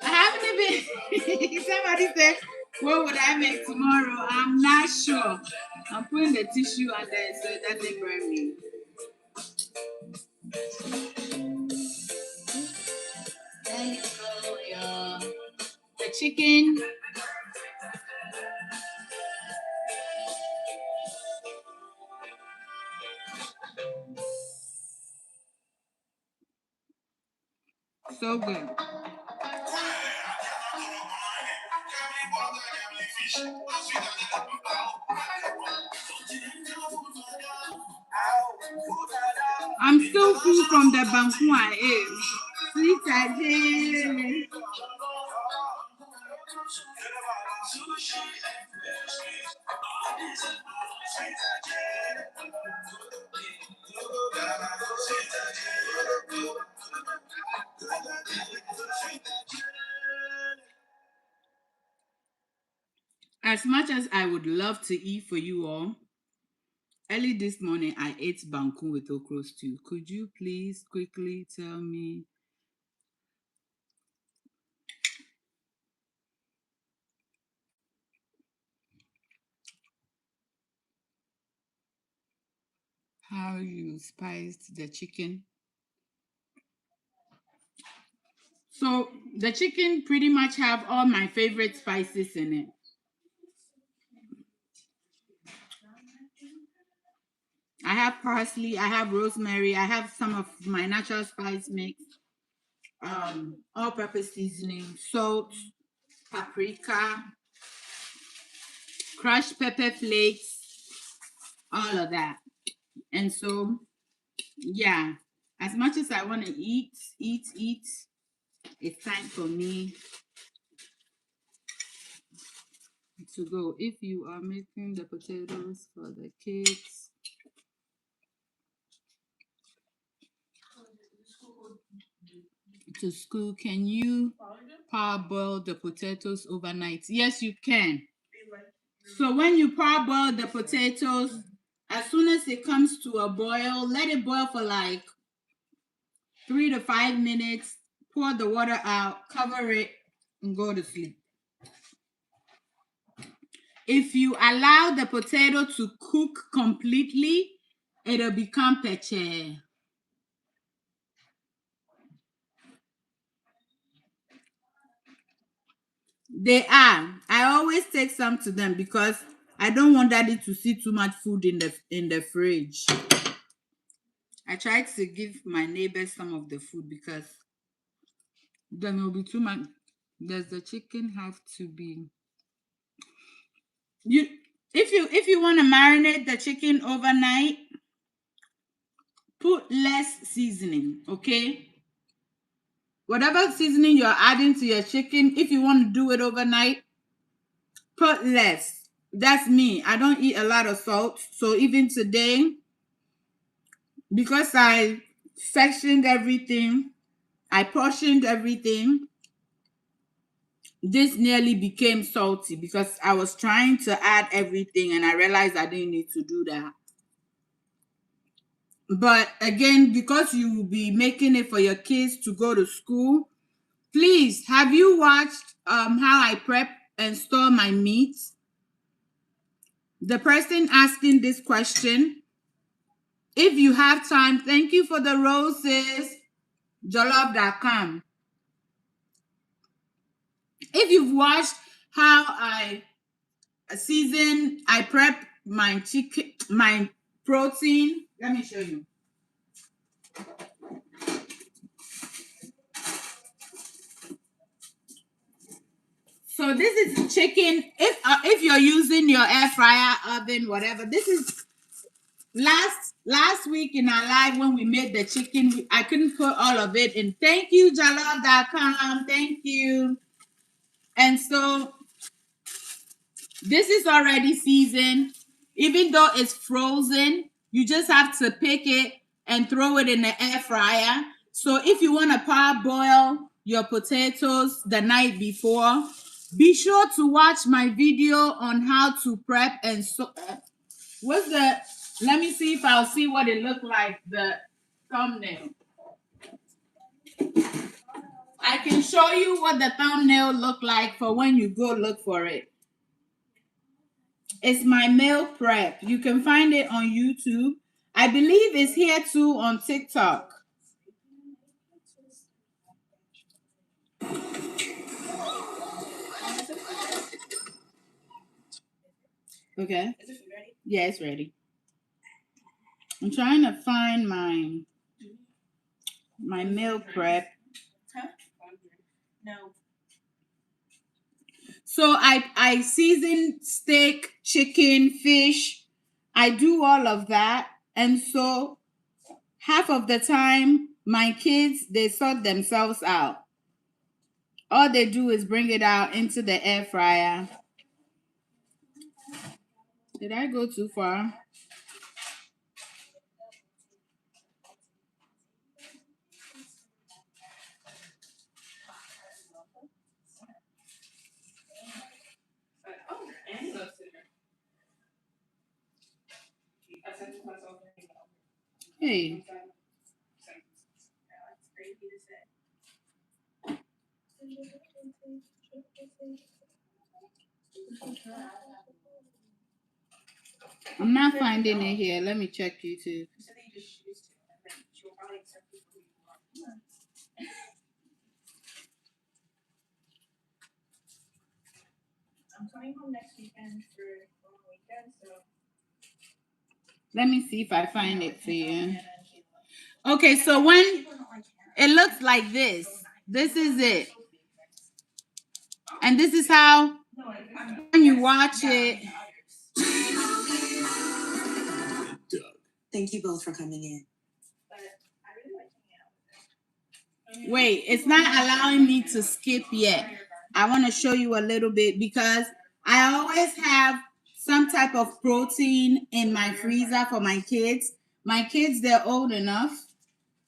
I haven't even. Somebody said, "What would I make tomorrow?" I'm not sure. I'm putting the tissue under it so it doesn't burn me. There you go, y'all. The chicken. So good. I'm still full from the banku I ate. Sweet Adjeley. As much as I would love to eat for you all, early this morning I ate banku with okra stew. Could you please quickly tell me how you spiced the chicken? So the chicken pretty much have all my favorite spices in it. I have parsley, I have rosemary, I have some of my natural spice mix, all-purpose seasoning, salt, paprika, crushed pepper flakes, all of that. And so, yeah, as much as I want to eat, it's time for me to go. If you are making the potatoes for the kids, to school, can you parboil the potatoes overnight? Yes, you can. So when you parboil the potatoes, as soon as it comes to a boil, let it boil for like 3 to 5 minutes. Pour the water out, cover it, and go to sleep. If you allow the potato to cook completely, it'll become peche. They are. I always take some to them because I don't want daddy to see too much food in the fridge. I tried to give my neighbors some of the food because then it'll be too much. Does the chicken have to be you if you want to marinate the chicken overnight, put less seasoning, okay? Whatever seasoning you're adding to your chicken, if you want to do it overnight, put less. That's me. I don't eat a lot of salt. So even today, because I sectioned everything, I portioned everything, this nearly became salty because I was trying to add everything and I realized I didn't need to do that. But again, because you will be making it for your kids to go to school, please, have you watched how I prep and store my meat? The person asking this question, if you have time, thank you for the roses, Jollof.com. If you've watched how I prep my chicken, my protein, let me show you. So this is chicken. If you're using your air fryer, oven, whatever, this is last week in our live when we made the chicken. I couldn't put all of it in. Thank you, Jollof.com. Thank you. And so this is already seasoned. Even though it's frozen, you just have to pick it, and throw it in the air fryer. So if you want to parboil your potatoes the night before, be sure to watch my video on how to prep and so. What's the? Let me see if I'll see what it looked like. The thumbnail. I can show you what the thumbnail looked like for when you go look for it. It's my meal prep. You can find it on YouTube. I believe it's here too on TikTok. Okay. Is it ready? Yeah, it's ready. I'm trying to find my meal prep. Huh? No. So I season steak, chicken, fish. I do all of that. And so half of the time, my kids, they sort themselves out. All they do is bring it out into the air fryer. Did I go too far? Hey. I'm not finding it here. Let me check YouTube. I'm coming home next weekend for a long weekend, so let me see if I find it for you. Okay, so when it looks like this is it. And this is how when you watch it. Thank you both for coming in. Wait, it's not allowing me to skip yet. I want to show you a little bit because I always have some type of protein in my freezer for my kids. My kids, they're old enough.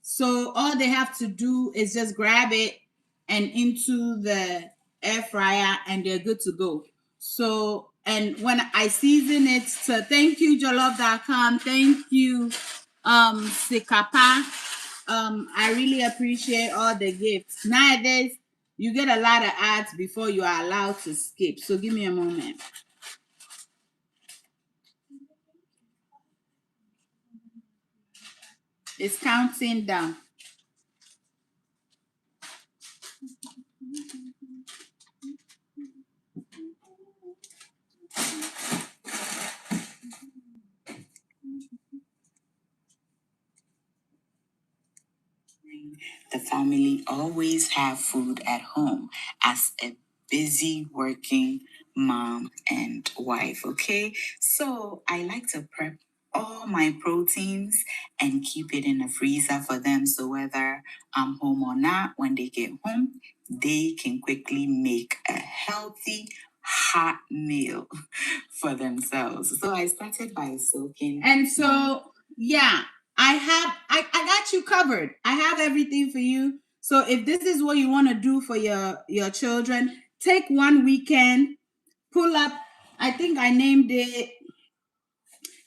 So all they have to do is just grab it and into the air fryer and they're good to go. So, and when I season it, so thank you, Jollof.com. Thank you, Sikapa. I really appreciate all the gifts. Nowadays, you get a lot of ads before you are allowed to skip. So give me a moment. It's counting down. The family always have food at home as a busy working mom and wife, okay? So I like to prep all my proteins and keep it in the freezer for them so whether I'm home or not, when they get home, they can quickly make a healthy hot meal for themselves. So I started by soaking. And so, yeah, I got you covered. I have everything for you. So if this is what you want to do for your children, take one weekend, pull up. I think I named it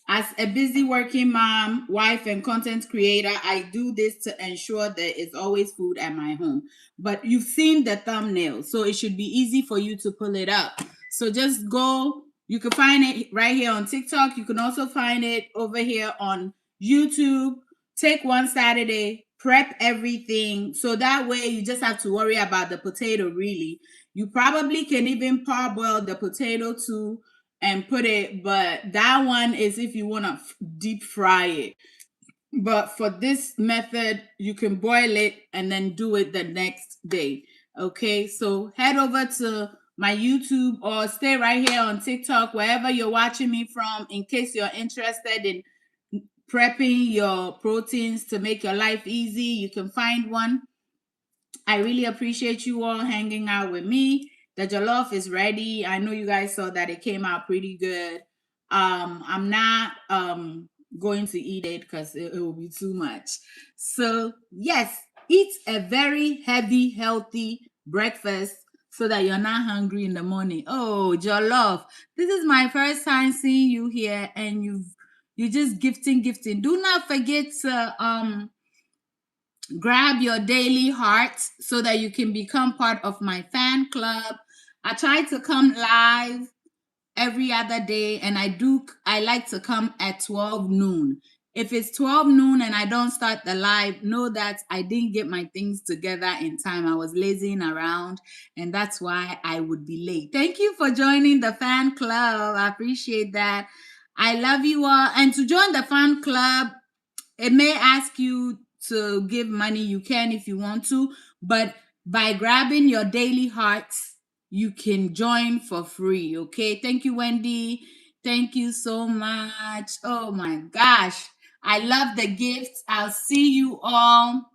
as a busy working mom, wife, and content creator. I do this to ensure there is always food at my home. But you've seen the thumbnail, so it should be easy for you to pull it up. So just go. You can find it right here on TikTok. You can also find it over here on YouTube. Take one Saturday, prep everything. So that way you just have to worry about the potato, really. You probably can even parboil the potato too and put it, but that one is if you want to deep fry it. But for this method, you can boil it and then do it the next day. Okay, so head over to my YouTube or stay right here on TikTok, wherever you're watching me from, in case you're interested in prepping your proteins to make your life easy. You can find one. I really appreciate you all hanging out with me. The jollof is ready. I know you guys saw that it came out pretty good. I'm not going to eat it because it will be too much. So, yes, eat a very heavy, healthy breakfast so that you're not hungry in the morning. Oh, Jollof, this is my first time seeing you here, and you just gifting. Do not forget to grab your daily heart so that you can become part of my fan club. I try to come live every other day, and I like to come at 12 noon. If it's 12 noon and I don't start the live, know that I didn't get my things together in time. I was lazying around, and that's why I would be late. Thank you for joining the fan club. I appreciate that. I love you all. And to join the fan club, it may ask you to give money. You can if you want to, but by grabbing your daily hearts, you can join for free. Okay. Thank you, Wendy. Thank you so much. Oh my gosh. I love the gifts. I'll see you all